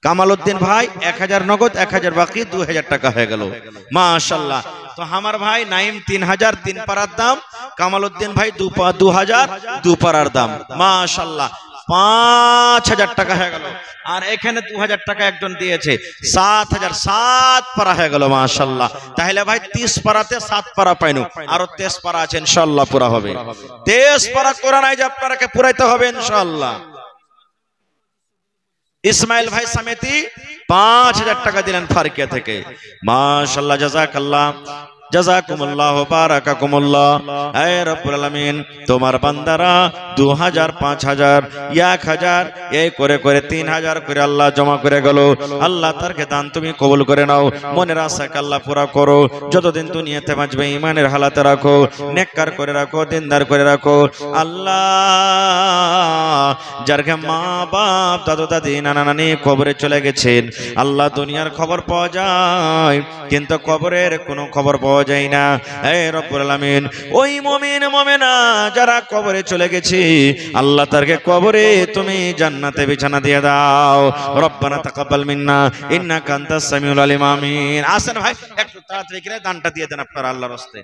কামালউদ্দিন ভাই 1000 নগদ, 1000 বাকি, 2000 টাকা হয়ে গেল। মাশাআল্লাহ। তো আমার ভাই নাইম 3000 3 পারার দাম, কামালউদ্দিন ভাই 2000 2 পারার দাম। মাশাআল্লাহ। 5000 টাকা হয়ে গেল। আর এখানে 2000 টাকা একজন দিয়েছে, 7000 7 পারা হয়ে গেল। মাশাআল্লাহ। তাহলে ভাই 30 পারাতে 7 পারা পাইনু, আরো 23 পারা আছে ইনশাআল্লাহ পুরা হবে। 23 পারা কোরআন আইজ আপনাকে পুরাইতে হবে ইনশাআল্লাহ। ইসমাইল ভাই সামেতি 5000 টাকা দিলেন ফারকিয়া থেকে। মাশাআল্লাহ। জাযাকাল্লাহ, জাযাকুমুল্লাহ, বারাকাকুমুল্লাহ। হে রব্বুল আলামিন তোমার বান্দারা 2000 5000 1000 এই করে করে 3000 করে আল্লাহ জমা করে গেল। আল্লাহ তারকে দান তুমি কবুল করে নাও। মনের আশাকে আল্লাহ পুরা করো। যতদিন দুনিয়াতে বাঁচবে ঈমানের হালাতে রাখো, নেককার করে রাখো, দিনদার করে রাখো। আল্লাহ যার মা বাপ দাদু দাদি নানা নানি কবরে চলে গেছেন, আল্লাহ দুনিয়ার খবর পাওয়া যায় কিন্তু কবরের কোনো খবর পাওয়া যায় না। হে রব্বুল আলামিন ওই মুমিন মুমিনা যারা কবরে চলে গেছে আল্লাহ তারকে কবরে তুমি জান্নাতে বিছানা দিয়ে দাও। রব্বানা তাকাব্বাল মিন্না ইন্নাকা আনতাস সামিউল আলিম। আমিন। আসেন ভাই একটু তাড়াতাড়ি করে দানটা দিয়ে দেন আপনারা আল্লাহর রাস্তে।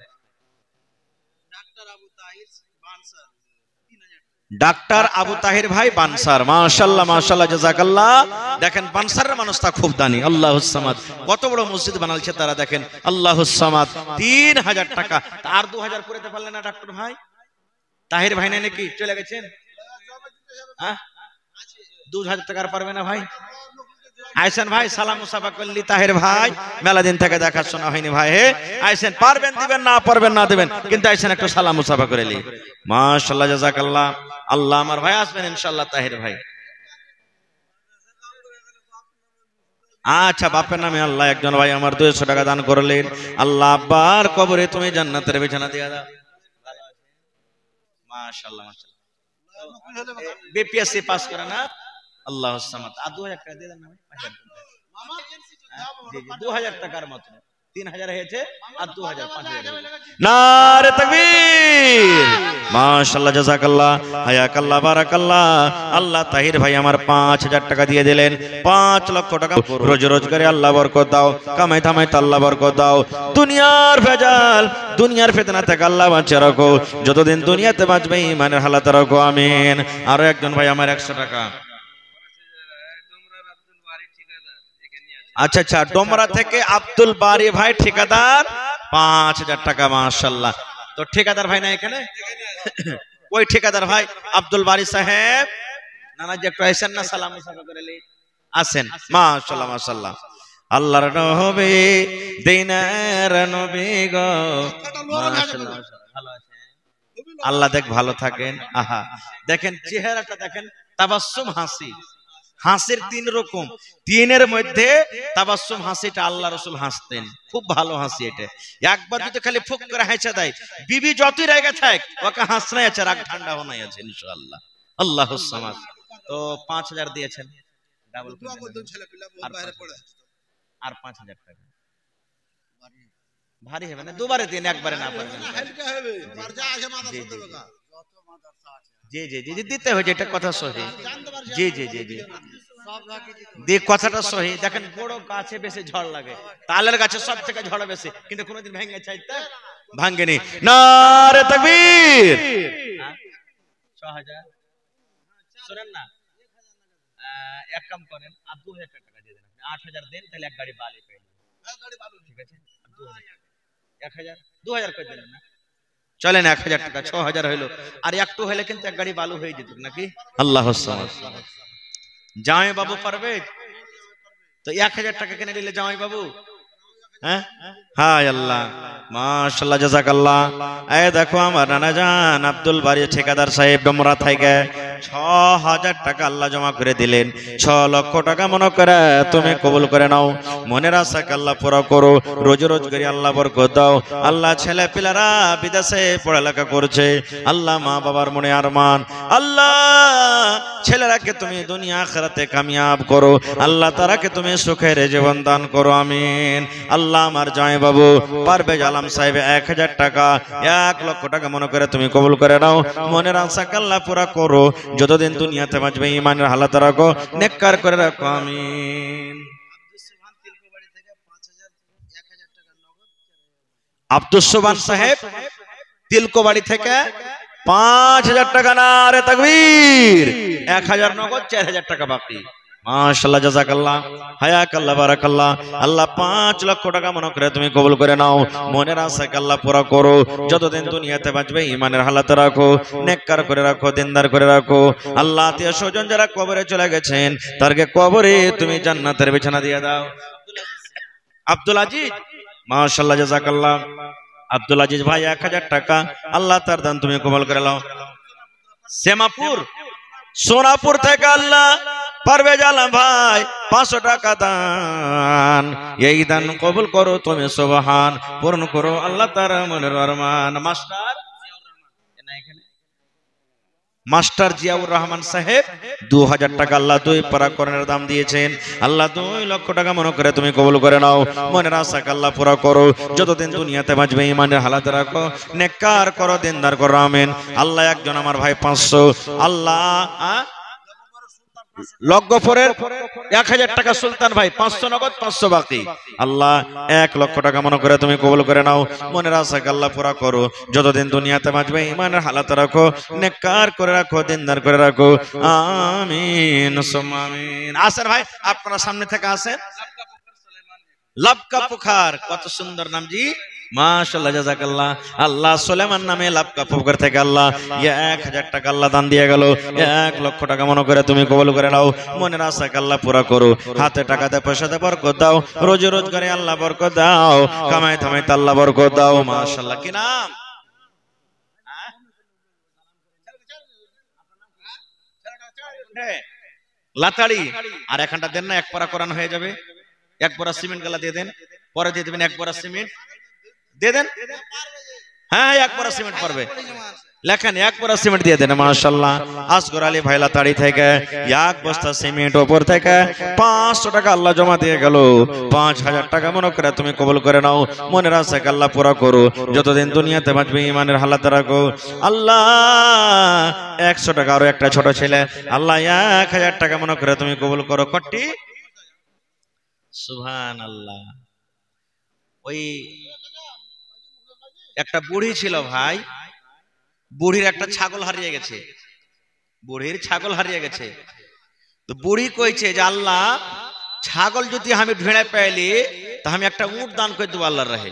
ডাক্তার আবু তাহির ভাই বানসার। মাশাআল্লাহ মাশাআল্লাহ জাযাকাল্লাহ। দেখেন বানসারের মানুষটা খুব দানি। আল্লাহুস সামাদ। কত বড় মসজিদ বানালছে তারা, দেখেন আল্লাহুস সামাদ। 3000 টাকা। আর 2000 করেতে পারলেন না ডাক্তার ভাই? তাহির ভাই নাই নাকি চলে গেছেন? হ্যাঁ 2000 টাকা আর পারবে না ভাই? আইসেন ভাই সালাম মুসাফা করলি। তাহির ভাই মেলা দিন থেকে দেখাশোনা হয়নি ভাই। হে আইসেন, পারবেন দিবেন, না পারবেন না দিবেন, কিন্তু আইসেন একটু সালাম মুসাফা করে লি। মাশাআল্লাহ জাযাকাল্লাহ। আল্লাহ আমার ভাই আসবেন ইনশাআল্লাহ। তাহির ভাই আচ্ছা বাপের নামে আল্লাহ একজন ভাই আমার 200 টাকা দান করলেন। আল্লাহ আব্বার কবরে তুমি জান্নাতের বিছানা দিয়ে দাও। মাশাআল্লাহ মাশাআল্লাহ। বিপিএসসি পাস করে না? আল্লাহুস সামাদ। আর 2000 টাকা দিয়ে দেন না ভাই। 2000 টাকার মাত্র 3000 হয়েছে, আর 2000 5000। নারে তাকবীর। মাশাআল্লাহ জাযাকাল্লাহ, হায়াকাল্লাহ, বারাকাল্লাহ। আল্লাহ তাহির ভাই আমার 5000 টাকা দিয়ে দিলেন। 5 লক্ষ টাকা রোজগারে আল্লাহ বরকত দাও, কামাই ধামাইতে আল্লাহ বরকত দাও। দুনিয়ার ভেজাল, দুনিয়ার ফিতনা থেকে আল্লাহ বাঁচিয়ে রাখো। যতদিন দুনিয়াতে বাঁচবে ঈমানের হালাতে রাখো। আমিন। আরো একজন ভাই আমার 100 টাকা। আচ্ছা আচ্ছা, ডোমরা থেকে আব্দুল বারি ভাই ঠিকাদার 5000 টাকা। মাশাআল্লাহ। তো ঠিকাদার ভাই না এখানে, ওই ঠিকাদার ভাই আব্দুল বারী সাহেব নানাজি একটু আসেন না, সালাম মুসাফা করে আসেন। মাশাআল্লাহ মাশাআল্লাহ, আল্লাহর নবী দিনের নবী গো, মাশাআল্লাহ ভালো আছেন, আল্লাহ দেখ ভালো থাকেন। আহা দেখেন চেহারাটা দেখেন, তাবাসসুম হাসি, হাসির তিন রকম, তিনের মধ্যে তাবাসসুম হাসিটা আল্লাহ রাসূল হাসতেন, খুব ভালো হাসি এটা। একবার যদি খালি ফুক করে হাসা দেয়, বিবি যতই রেগে থাক ওকে হাসনাই আছে, রাগ ঠান্ডা হনাই আছে ইনশাআল্লাহ। আল্লাহুস সামাদ। তো 5000 দিয়েছেন, ডাবল আর 5000 টাকা ভারী হবে না, দুবারে দিন, একবারে না পারবেন। জি জি জি জি দিতে হয়েছে, এটা কথা সহি। জি জি জি জি দি কথাটা সহি। দেখেন বড় গাছে বেশি ঝড় লাগে, তালের গাছে সব থেকে ঝড় বেশি, কিন্তু কোনোদিন ভেঙে চাইতে ভাঙ্গেনি। নারে তাকবীর। 6000 শুনেন না, এক কাম করেন আর 2000 টাকা দিয়ে দেন, আপনি 8000 দেন, তাহলে এক গাড়ি বালি পেয়ে যাবেন। ঠিক আছে 1000 2000 করে দিলেন না, চলেন 1000 টাকা 6000 হইলো, আর একটু হলে কিন্তু এক গাড়ি বালু হয়ে যেত নাকি। আল্লাহুস সামাদ। জামাই বাবু পারবে তো 1000 টাকা কিনে দিলে জামাই বাবু, হ্যাঁ হায় আল্লাহ মাশাআল্লাহ জাযাকাল্লাহ। এই দেখো আমার নানা জান আব্দুল বারী ঠিকাদার সাহেব ডমরা থেকে 6000 টাকা আল্লাহ জমা করে দিলেন। 6 লক্ষ টাকা মনে করে তুমি কবুল করে নাও, মনের আশাকে আল্লাহ পুরো করো, রোজ রোজ করে আল্লাহ বরকত দাও। আল্লাহ ছেলে পিলারা বিদেশে পড়ালেখা করছে, আল্লাহ মা বাবার মনে আরমান, আল্লাহ ছেলেরাকে তুমি দুনিয়া আখিরাতে কামিয়াব করো, আল্লাহ তারাকে তুমি সুখের জীবন দান করো, আমিন। আল্লাহ আমার জামাই বাবু পারভেজ আলম সাহেব 1000 টাকা, 1 লক্ষ টাকা মনে করে তুমি কবুল করে নাও, মনের আশাকে আল্লাহ পুরা করো, যতদিন দুনিয়াতে বাঁচবে ঈমানের হালাত রাখো, নেককার করে রাখো, আমিন। আব্দুস সুবহান সাহেব তিলকোবাড়ি থেকে 5000 টাকা, নারে তাকবীর। 1000 নগদ, 4000 টাকা বাকি। মাশাআল্লাহ জাযাকাল্লাহ, হায়াকাল্লাহ, বারাকাল্লাহ। আল্লাহ 5 লক্ষ টাকা মনে করে তুমি কবুল করে নাও, মনের আশাকে আল্লাহ পুরা করো, যতদিন দুনিয়াতে বাঁচবে ঈমানের হালাতে রাখো, নেককার করে রাখো, দিনদার করে রাখো। আল্লাহ আত্মীয় স্বজন যারা কবরে চলে গেছেন তারকে কবরে তুমি জান্নাতের বিছানা দিয়ে দাও। আব্দুল আজিজ, মাশাআল্লাহ জাযাকাল্লাহ। আব্দুল আজিজ ভাই 1000 টাকা, আল্লাহ তার দান তুমি কবুল করে নাও। সেমাপুর সোনাপুর থেকে আল্লাহ পারভেজ আলম ভাই 500 টাকা দান, এই দান কবুল করো তুমি, সুবহান, পূর্ণ করো আল্লাহ তার মনের আরমান। মাস্টার জিয়াউর রহমান সাহেব 2000 টাকা আল্লাহ 2 পারা কোরআনের দাম দিয়েছেন, আল্লাহ 2 লক্ষ টাকা মনে করে তুমি কবুল করে নাও, মনের আশাকে আল্লাহ পুরা করো, যতদিন দুনিয়াতে বাঁচবে ঈমানের হালাতে রাখো, নেককার করো, দিনদার করো, আমিন। আল্লাহ একজন আমার ভাই 500, আল্লাহ লগ্গফরের 1000 টাকা সুলতান ভাই 500 নগদ, 500 বাকি, আল্লাহ 1 লক্ষ টাকা মনে করে তুমি কবুল করে নাও, মনের আশাকে আল্লাহ পুরা করো, যতদিন দুনিয়াতে বাঁচবে ঈমানের হালাতে রাখো, নেককার করে রাখো, দিনদার করে রাখো, আমিন সুম্মা আমিন। আসেন ভাই আপনারা সামনে থেকে আসেন। লাবকা পুখার, কত সুন্দর নাম জি, মাশাআল্লাহ জাযাকাল্লাহ। আল্লাহ সুলাইমান নামে লাবকা পুকুর থেকে আল্লাহ 1000 টাকা আল্লাহ দান দিয়ে গেল, 1 লক্ষ টাকা মনে করে তুমি কবুল করে নাও, মনের আশাকে আল্লাহ পুরা করো, হাতে টাকাতে পয়সাতে বরকত দাও, রোজ রোজগারে আল্লাহ বরকত দাও, কামাই থামাইতে আল্লাহ বরকত দাও। মাশাআল্লাহ। কি নাম? লাতাড়ি। আর এখানটা দেন না, 1 পারা কোরআন হয়ে যাবে, 1 পারা সিমেন্ট গালা দিয়ে দেন, পরে দিয়ে দেবেন 1 পারা সিমেন্ট দিয়ে দেন। হ্যাঁ 1 পারা সিমেন্ট পারবে, লেখেন 1 পারা সিমেন্ট দিয়ে দেন। মাশাআল্লাহ। আসগর আলী ভাই লাতাড়ি থেকে 1 বস্তা সিমেন্ট, ওপর থেকে 500 টাকা আল্লাহ জমা দিয়ে গেল, 5000 টাকা মনে করে তুমি কবুল করে নাও, মনের আশাকে আল্লাহ পুরা করো, যতদিন দুনিয়াতে বাঁচবে ঈমানের হালাতে রাখো। আল্লাহ 100 টাকা, আরো একটা ছোট ছেলে, আল্লাহ 1000 টাকা মনে করে তুমি কবুল করো। কটি? সুবহানাল্লাহ। ওই একটা বুড়ি ছিল ভাই, বুড়ির একটা ছাগল হারিয়ে গেছে, বুড়ির ছাগল হারিয়ে গেছে। তো বুড়ি কইছে যে আল্লাহ ছাগল যদি আমি ভেড়ে পাইলি তা আমি একটা উট দান করে দেবো আল্লাহর রাহে।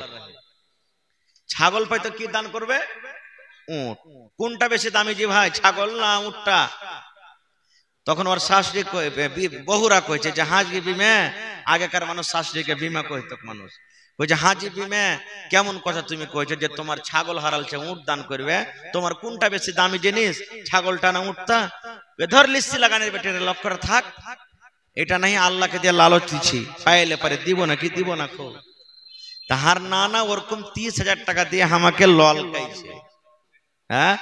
ছাগল পাইতো কি দান করবে? উট। কোনটা বেশি দামি জি ভাই, ছাগল না উটটা? তখন ওর শাশুড়ি বহুরা কইছে যে হাজি বিমে, আগেকার মানুষ শাশুড়িকে বিমা কইতো মানুষ, কইছে হাজি বিমে কেমন কথা তুমি কইছো যে তোমার ছাগল হারালছে উট দান করবে, তোমার কোনটা বেশি দামি জিনিস, ছাগলটা না উটটা? ধর লিস্সি লাগানোর বেটারে লক্ষ্য করে থাক, এটা নাই আল্লাহকে দিয়ে লালচ দিচ্ছি, পাইলে পারে দিব না কি দিব না খো। তাহার নানা ওরকম 30,000 টাকা দিয়ে আমাকে লল খাইছে। হ্যাঁ,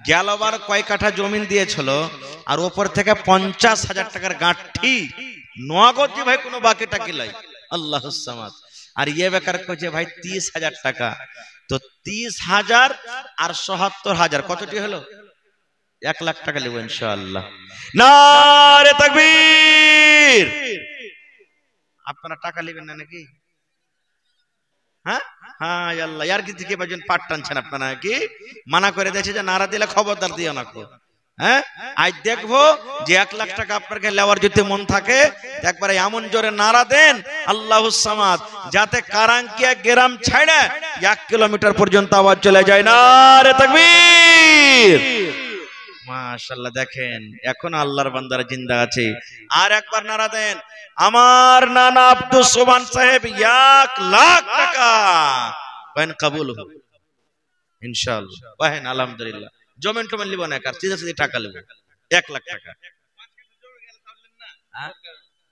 গেলবার কয় কাঠা জমিন দিয়েছিল আর ওপর থেকে 50,000 টাকার গাঁঠি নগদ যে ভাই কোনো বাকি টাকি লাই আল্লাহুস সামাদ। আর ইয়ে বেকার কইছে ভাই 30,000 টাকা, তো 30,000 আর 77,000 কতটি হলো? 1 লাখ টাকা নেব ইনশাআল্লাহ। নারে তাকবীর। আপনারা টাকা নেবেন না নাকি? হ্যাঁ হ্যাঁ আল্লাহ, ইয়ার কি থেকে বাজন পাট টানছেন আপনারা কি? মানা করে দিয়েছে যে নারা দিলে খবরদার দিও না কো। হ্যাঁ, আজ দেখবো যে 1 লাখ টাকা আপনাকে লেওয়ার যদি মন থাকে একবারে এমন জোরে নারা দেন আল্লাহুস সামাদ, যাতে কারাঙ্কিয়া গ্রাম ছাড়ে 1 কিলোমিটার পর্যন্ত আওয়াজ চলে যায়। নারে তাকবীর। মাশাআল্লাহ, দেখেন এখন আল্লাহর বান্দারা জিন্দা আছে। আর একবার নারা দেন, আমার নানা আব্দুল সোবহান সাহেব 1 লাখ টাকা কয়েন কবুল হোক ইনশাআল্লাহ। কহেন আলহামদুলিল্লাহ। জমিন টমেন লিব না, কার সিধা সিধা টাকা লিব 1 লাখ টাকা।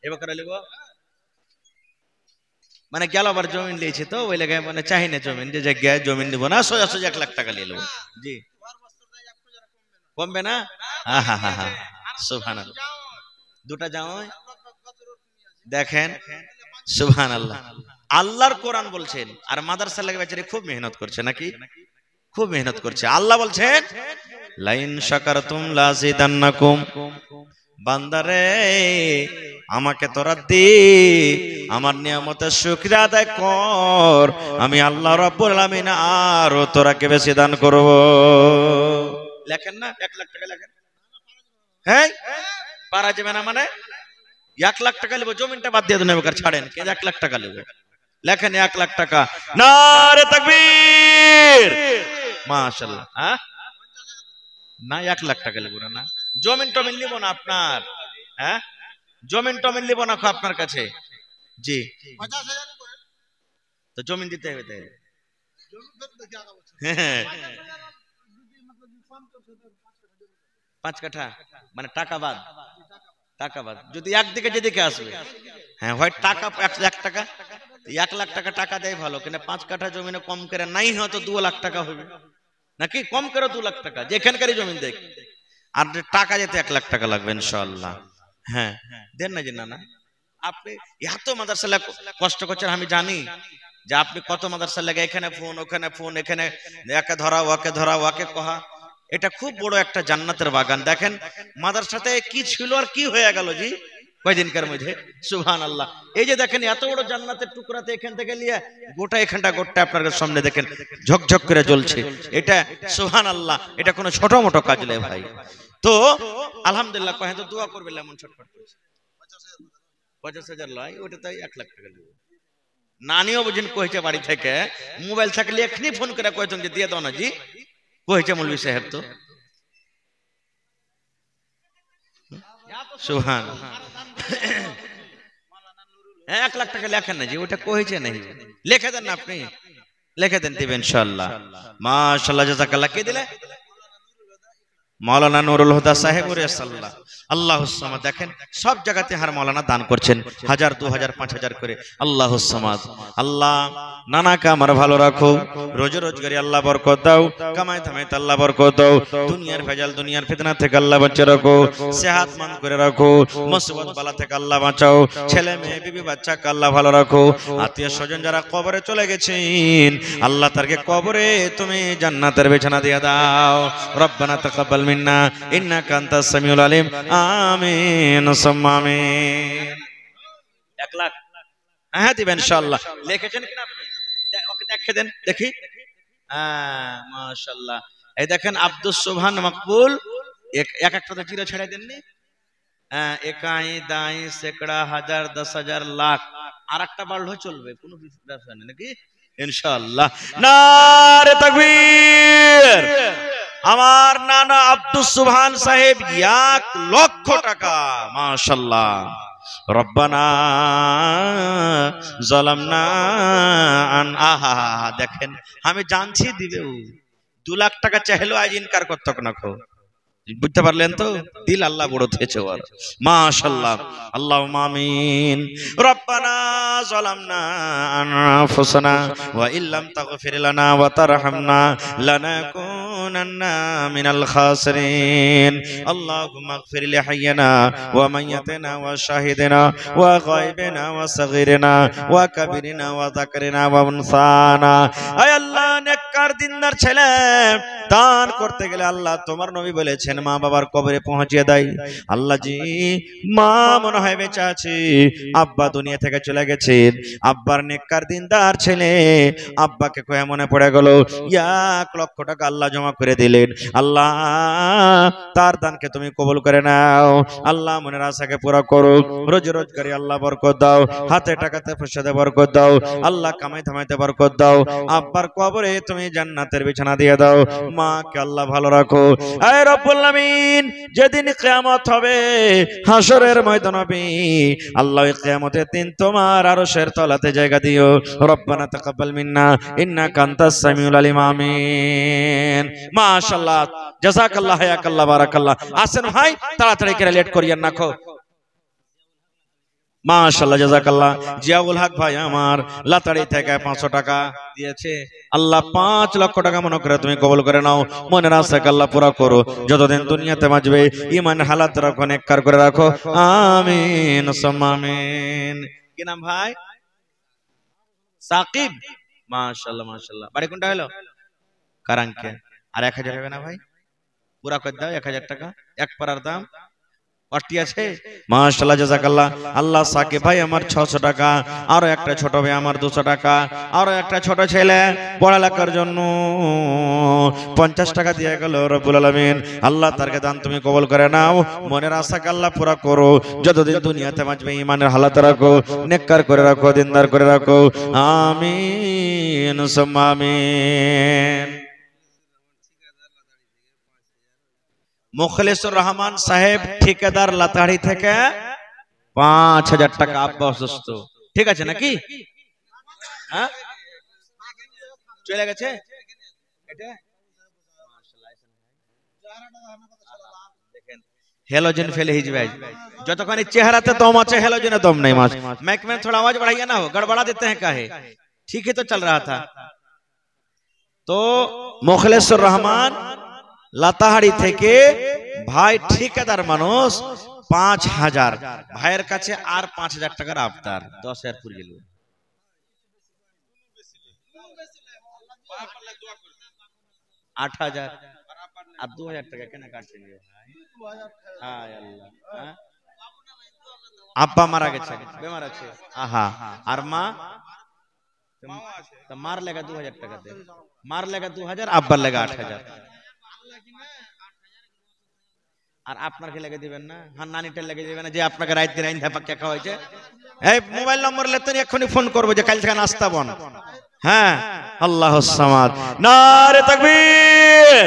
এবার লিব মানে গেল আবার জমিন লিয়েছে তো ওই লাগায় মানে চাই না জমিন, যে জায়গায় জমিন নিব না সোজা সোজা 1 লাখ টাকা নিয়ে নেব। জি কমবে না? হা হা হা সুবহানাল্লাহ। দুটা যাও দেখেন সুবহানাল্লাহ। আল্লাহর কোরআন বলছেন আর মাদ্রাসা লাগে বেচারি খুব মেহনত করছে নাকি? খুব মেহনত করছে। আল্লাহ বলছেন লাইন শাকারতুম লাযিদান্নাকুম, বান্দারে আমাকে তোরা দে, আমার নিয়ামতের শুকরিয়া আদায় কর, আমি আল্লাহ রাব্বুল আলামিন আরো তোরাকে বেশি দান করব। লেখেন না 1 লাখ টাকা লেখেন। হ্যাঁ পারা যাবে না মানে 1 লাখ টাকা নেব, জমিনটা বাদ দিয়ে দেন এবার ছাড়েন, কে 1 লাখ টাকা নেব? লেখেন 1 লাখ টাকা। নারে তাকবীর। মাশাআল্লাহ। হ্যাঁ না 1 লাখ টাকা নেব না, জমিন টমিন নিব না আপনার। হ্যাঁ জমিন টমিন নিব না আপনার কাছে। জি 50,000 তো জমিন দিতে হবে তাই। হ্যাঁ 5 কাঠা মানে টাকা বাদ, টাকা বাদ যদি একদিকে যেদিকে আসবে। হ্যাঁ হয় টাকা 1 লাখ টাকা, 1 লাখ টাকা টাকা দেয় ভালো, কিন্তু 5 কাঠা জমিনে কম করে নাই হয়তো 2 লাখ টাকা হবে নাকি? কম করে 2 লাখ টাকা যেখানকারই জমিন দেখ, আর টাকা যেতে 1 লাখ টাকা লাগবে ইনশাআল্লাহ। হ্যাঁ দেন না যে না না, আপনি এত মাদ্রাসা কষ্ট করছেন আমি জানি যে আপনি কত মাদ্রাসা লাগে, এখানে ফোন ওখানে ফোন, এখানে একে ধরা ওকে ধরা ওকে কহা। এটা খুব বড় একটা জান্নাতের বাগান। দেখেন মাদ্রাসাতে কি ছিল আর কি হয়ে গেল জি কয়দিনকার মধ্যে। সুবহানাল্লাহ। এই যে দেখেন এত বড় জান্নাতের টুকরাতে এখান থেকে নিয়ে গোটা এখানটা গোটা আপনার সামনে দেখেন ঝকঝক করে জ্বলছে। এটা সুবহানাল্লাহ, এটা কোনো ছোট মোটো কাজ নয় ভাই। তো আলহামদুলিল্লাহ কহেন তো দোয়া করবেন এমন ছটফট করছে। 50,000 লয় ওটা তাই 1 লাখ টাকা দেবো। নানিও বুঝেন কইছে বাড়ি থেকে, মোবাইল থাকলে এখনি ফোন করে কইতেন যে দিয়ে দাও না জি, কইছে মৌলভী সাহেব তো। সুবহানাল্লাহ। হ্যাঁ 1 লাখ টাকা লেখেন না জি, ওটা কইছে নাই, লিখে দেন না আপনি, লিখে দেন দিবেন ইনশাআল্লাহ। মাশাআল্লাহ জাযাকাল্লাহ। কে দিলে? মাওলানা নুরুল হুদা সাহেব রাসাল্লাহ। আল্লাহুস সামাদ। দেখেন সব জায়গাতে হার মাওলানা দান করছেন 1000 2000 5000 করে। আল্লাহুস সামাদ। আল্লাহ নানাকে আমার ভালো রাখো, রোজে রোজগারি আল্লাহ বরকত দাও, কামাই ধামাইতে আল্লাহ বরকত দাও, দুনিয়ার ভেজাল দুনিয়ার ফিতনা থেকে আল্লাহ বাঁচিয়ে রাখো, সেহাতমন্দ করে রাখো, মুসিবত বালা থেকে আল্লাহ বাঁচাও, ছেলে মেয়ে বিবি বাচ্চাকে আল্লাহ ভালো রাখো, আত্মীয় স্বজন যারা কবরে চলে গেছেন আল্লাহ তারকে কবরে তুমি জান্নাতের বিছানা দিয়ে দাও। রব্বানা তাকাব্বাল মিন্না ইন্নাকা আনতাস সামিউল আলিম। আমিন সুম্মা আমিন। 1 লাখ হ্যাঁ দিবেন ইনশাআল্লাহ। লিখেছেন কিনা আপনি? ওকে দেখে দেন দেখি। হ্যাঁ মাশাআল্লাহ। এই দেখেন আব্দুস সুবহান মাকবুল এক একটাতে জিরো ছেড়ে দেননি। হ্যাঁ একাই দাই সেকড়া হাজার 10,000 লাখ আর একটা বাড়লেও চলবে, কোনো ব্যবসা নেই নাকি? ইনশাআল্লাহ। নারে তাকবীর। আমার নানা আব্দুস সুবহান সাহেব 1 লক্ষ টাকা, মাশাআল্লাহ। রব্বানা যালামনা আহা, দেখেন আমি জানছি দিবে, 2 লাখ টাকা চাইলো আজ ইনকার করতে না। বুঝতে পারলেন তো, দিল আল্লাহ বড় থেছে ওর, মাশাআল্লাহ। আল্লাহুম্মা আমিন। রব্বানা যালামনা আনফুসানা ওয়া ইল্লাম তাগফির লানা ওয়া তারহামনা লানাকুনান্না মিনাল খাসিরিন। আল্লাহুম্মা ইগফির লি হাইয়িনা ওয়া মাইয়িতিনা ওয়া শাহিদিনা ওয়া গায়বিনা ওয়া সাগীরিনা ওয়া কাবীরিনা ওয়া যাকারিনা ওয়া উনসানা। আয় আল্লাহ, নেককার দিনদার ছেলে দান করতে গেলে আল্লাহ তোমার নবী বলেছেন মা বাবার কবরে পৌঁছিয়ে দেয়। আল্লাহ জি, মা মনে হয় বেঁচে আছে, আব্বা দুনিয়া থেকে চলে গেছেন, আব্বার নেককার দিনদার ছেলে আব্বাকে কয়ে মনে পড়ে গেল, 1 লক্ষ টাকা আল্লাহ জমা করে দিলেন। আল্লাহ তার দানকে তুমি কবুল করে নাও। আল্লাহ মনের আশাকে পুরো করো, রোজি রোজগারি আল্লাহ বরকত দাও, হাতে টাকাতে পয়সাতে বরকত দাও, আল্লাহ কামাই থামাইতে বরকত দাও। আব্বার কবরে তুমি জান্নাতের বিছানা দিয়ে দাও, মাকে আল্লাহ ভালো রাখো। আয় রব্বুল আমিন, যেদিন কিয়ামত হবে হাসরের ময়দান হবে, আল্লাহ ওই কিয়ামতের দিন তোমার আরশের তলাতে জায়গা দিও। রব্বানা তাকাব্বাল মিন্না ইন্নাকা আনতাস সামিউল আলিম। আমিন। মাশাআল্লাহ, জাযাকাল্লাহ, হায়াকাল্লাহ, বারাকাল্লাহ। আসেন ভাই, তাড়াতাড়ি করে লেট করিয়েন না খো। মাশাআল্লাহ, জাযাকাল্লাহ। জিয়াউল হক ভাই আমার লাতাড়ি থেকে 500 টাকা দিয়েছে। আল্লাহ 5 লক্ষ টাকা মনে করে তুমি কবুল করে নাও, মনের আশাকে আল্লাহ পুরা করো। যতদিন দুনিয়াতে বাঁচবে ঈমান হালাত রাখো, নেককার করে রাখো। আমিন সুম্মা আমিন। কি নাম ভাই? সাকিব। মাশাআল্লাহ মাশাআল্লাহ। বাড়ি কোনটা হলো? কারাঙ্কে। আর 1000 হবে না ভাই? পুরা করে দাও 1000 টাকা, এক পারার দাম। পার্টি আছে? মাশাআল্লাহ, জাযাকাল্লাহ। আল্লাহ সাকিব ভাই আমার 600 টাকা, আরো একটা ছোট ভাই আমার 200 টাকা, আরো একটা ছোট ছেলে পড়ালেখার জন্য 50 টাকা দিয়ে গেল। রব্বুল আলামিন আল্লাহ তারকে দান তুমি কবুল করে নাও, মনের আশাকে আল্লাহ পুরা করো। যতদিন দুনিয়াতে বাঁচবে ঈমানের হালাত রাখো, নেককার করে রাখো, দিনদার করে রাখো। আমিন সুম্মা আমিন। মুখলেসুর রহমান সাহেব ঠিকাদার লাতাড়ি থেকে 5000 টাকা। আব্বা অসুস্থ, ঠিক আছে নাকি? হ্যাঁ, চলে গেছে। हेलोजन फैले ही भाई, যতখানি চেহারাতে দম আছে हेलोजने दम नहीं। माइक में थोड़ा आवाज बढ़ाइए ना, हो गड़बड़ा देते हैं काहे। ठीक है, तो चल रहा था। तो मुखलेसुर रहमान লাতাহারি থেকে ভাই ঠিকাদার মানুষ 5000, ভাইয়ের কাছে আর 5000 টাকার আবদার, 10000 পুরে গেল। 8000 আর 2000 টাকা কেন কাটছেন ভাই? হায় আল্লাহ। আব্বা মারা গেছে, বেমার আছে। আহা, আর মা? তো মার লেগা 2000 টাকা দে, মার লেগা 2000, আব্বার লেগা 8000। আর আপনার কি লেগে দিবেন না? হ্যাঁ, নানিটা লেগে দিবেন না যে আপনাকে রাত দিন আইন ধাপা কেকা হয়েছে। এই মোবাইল নম্বর লেতেন এক্ষুনি ফোন করবো যে কাল থেকে নাস্তা বন। হ্যাঁ, আল্লাহুস সামাদ। নারে তাকবীর।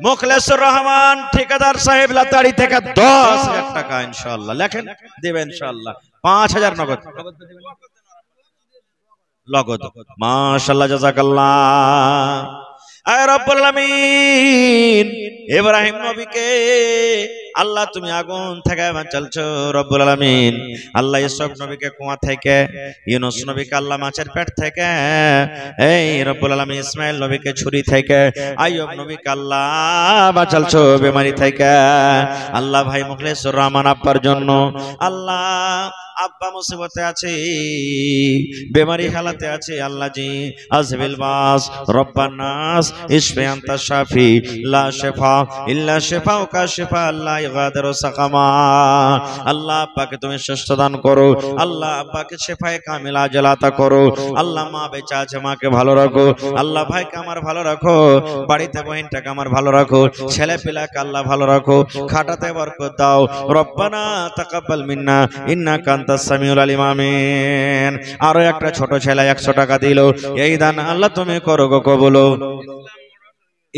মুখলেসুর রহমান ঠিকাদার সাহেব লাতাড়ি থেকে 10000 টাকা ইনশাআল্লাহ লেখেন দেবেন ইনশাআল্লাহ। 5000 নগদ লগদ। মাশাআল্লাহ, জাযাকাল্লাহ। আয় রব্বুল আলামিন, ইব্রাহিম নবীকে আল্লাহ তুমি আগুন থেকে বাঁচালছো রব্বুল আলামিন। আল্লাহ ইউসুফ নবীকে কুয়া থেকে, ইউনূস নবীকে আল্লাহ মাছের পেট থেকে, এই রব্বুল আলামিন ইসমাইল নবীকে ছুরি থেকে, আইয়ুব নবীকে আল্লাহ বাঁচালছো বেমারি থেকে। আল্লাহ ভাই মুখলেসুর রহমান আব্বার জন্য আল্লাহ, আব্বা মুসিবতে আছে, বেমারি হালাতে আছে। আল্লাহ জি আজবিল বাস রব্বান নাস ইশফি আনতা শাফি লা শিফা ইল্লা শিফাউকা শিফা লা ইগাদারু সাকামা। আল্লাহ আব্বাকে তুমি সুস্থ দান করো, আল্লাহ আব্বাকে শেফায়ে কামিলা আজল আতা করো। আল্লাহ মা বেঁচে আছে, মাকে ভালো রাখো। আল্লাহ ভাইকে আমার ভালো রাখো, বাড়িতে বহিনটাকে আমার ভালো রাখো, ছেলে পিলাকে আল্লাহ ভালো রাখো, খাটাতে বরকত দাও। রব্বানা তাকাব্বাল মিন্না ইন্নাকা আনতাস সামিউল আলিম। আমিন। আরো একটা ছোট ছেলে 100 টাকা দিল, এই দান আল্লাহ তুমি করো গো কবুল।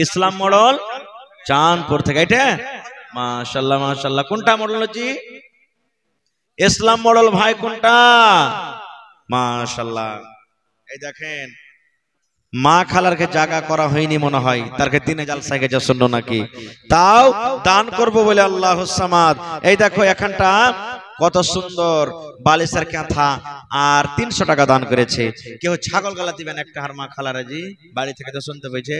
ইসলাম মডেল চাঁদপুর থেকে, এটা মাশাআল্লাহ মাশাআল্লাহ। কোনটা মডেল জি? ইসলাম মডেল ভাই কোনটা? মাশাআল্লাহ। এই দেখেন মা খালারকে জায়গা করা হয়নি মনে হয়, তারকে দিনে জালসায় গেছে শুনলো নাকি, তাও দান করব বলে আল্লাহুস সামাদ। এই দেখো এখানটা কত সুন্দর বালিশের কাঁথা আর 300 টাকা দান করেছে। কেউ ছাগল গলা দিবেন একটা, হার মা খালারা জি বাড়ি থেকে তো শুনতে পেয়েছে,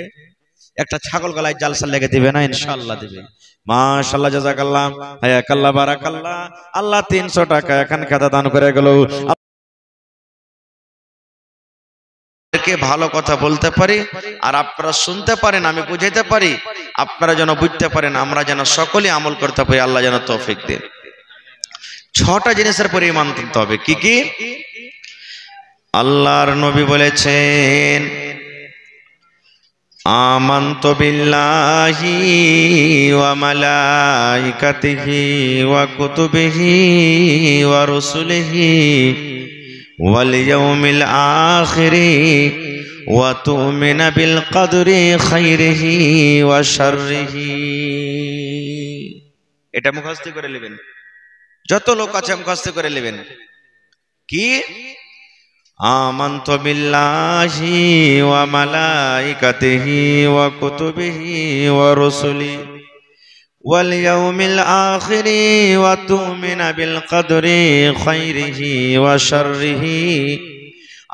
একটা ছাগল গলায় জালসা লেগে দিবে না? ইনশাআল্লাহ দিবে। মাশাআল্লাহ জাযাকাল্লাহ হায়াকাল্লাহ বারাকাল্লাহ। আল্লাহ 300 টাকা এখান খাতা দান করে গেল। ভালো কথা বলতে পারি আর আপনারা শুনতে পারেন, আমি বুঝাইতে পারি, আপনারা যেন বুঝতে পারেন, আমরা যেন সকলে আমল করতে পারি, আল্লাহ যেন তৌফিক দেন। 6টা জিনিসের পরে ঈমান আনতে হবে। কি কি? আল্লাহর নবী বলেছেন আমানতু বিল্লাহি ওয়া মালাইকাতিহি ওয়া কুতুবিহি ওয়া রুসুলিহি ওয়াল ইয়াউমিল আখিরি ওয়া তু'মিনা বিল কদরি খাইরিহি ওয়া শাররিহি। এটা মুখস্থ করে নেবেন, যত লোক আছে মুখস্থ করে নেবেন। কি? আমানতু বিল্লাহি ওয়া মালাইকাতিহি ওয়া কুতুবিহি ওয়া রুসুলিহি ওয়াল ইয়াউমিল আখিরি ওয়া তু'মিনা বিল কদরি খাইরিহি ওয়া শাররিহি।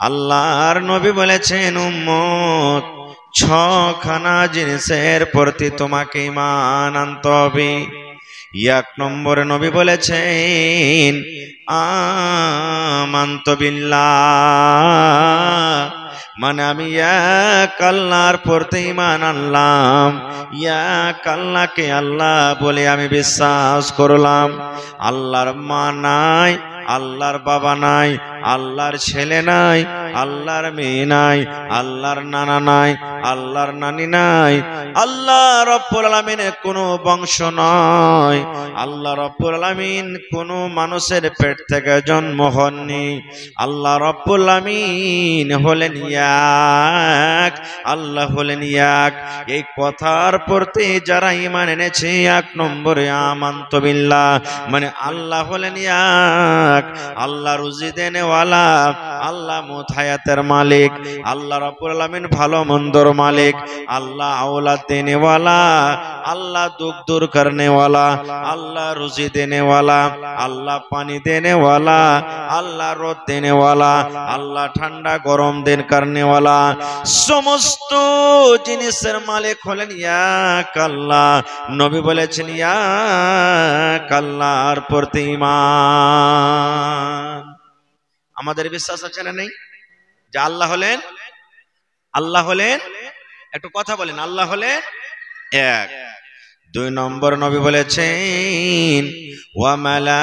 আল্লাহর নবী বলেছেন উম্মত 6খানা জিনিসের প্রতি তোমাকে ঈমান আনতে হবে। 1 নম্বরে নবী বলেছেন আমানতু বিল্লাহ, মানে আমি এক আল্লাহর প্রতি ঈমান আনলাম, এক আল্লাহকে আল্লাহ বলে আমি বিশ্বাস করলাম। আল্লাহর মা নাই, আল্লাহর বাবা নাই, আল্লাহর ছেলে নাই, আল্লাহর মেয়ে নাই, আল্লাহর নানা নাই, আল্লাহর নানি নাই, আল্লাহ রব্বুল আলামিনের কোনো বংশ নয়, আল্লাহ রব্বুল আলামিন কোনো মানুষের পেট থেকে জন্ম হননি, আল্লাহ রব্বুল আলামিন হলেন এক, আল্লাহ হলেন এক। এই কথার প্রতি যারা ঈমান এনেছে 1 নম্বরে আমানতু বিল্লাহ, মানে আল্লাহ হলেন এক, আল্লাহ রুজি দেনেওয়ালা, আল্লাহ মুত হায়াতের মালিক, আল্লাহ রব্বুল আলামিন ভালো মন্দর মালিক, আল্লাহ औलाद দেনেওয়ালা, আল্লাহ দুঃখ দূর করনেওয়ালা, আল্লাহ রুজি দেনেওয়ালা, আল্লাহ পানি দেনেওয়ালা, আল্লাহ রোদ দেনেওয়ালা, আল্লাহ ঠান্ডা গরম দেন করনেওয়ালা, সমস্ত জিনিসের মালিক হলেন এক আল্লাহ। নবী বলেছেন এক আল্লাহর প্রতি ঈমান। আমাদের বিশ্বাস আছে না নেই যে আল্লাহ হলেন, আল্লাহ হলেন, একটু কথা বলেন, আল্লাহ হলেন এক। 2 নম্বর নবী বলেছেন ওয়া মালাইকাতিহি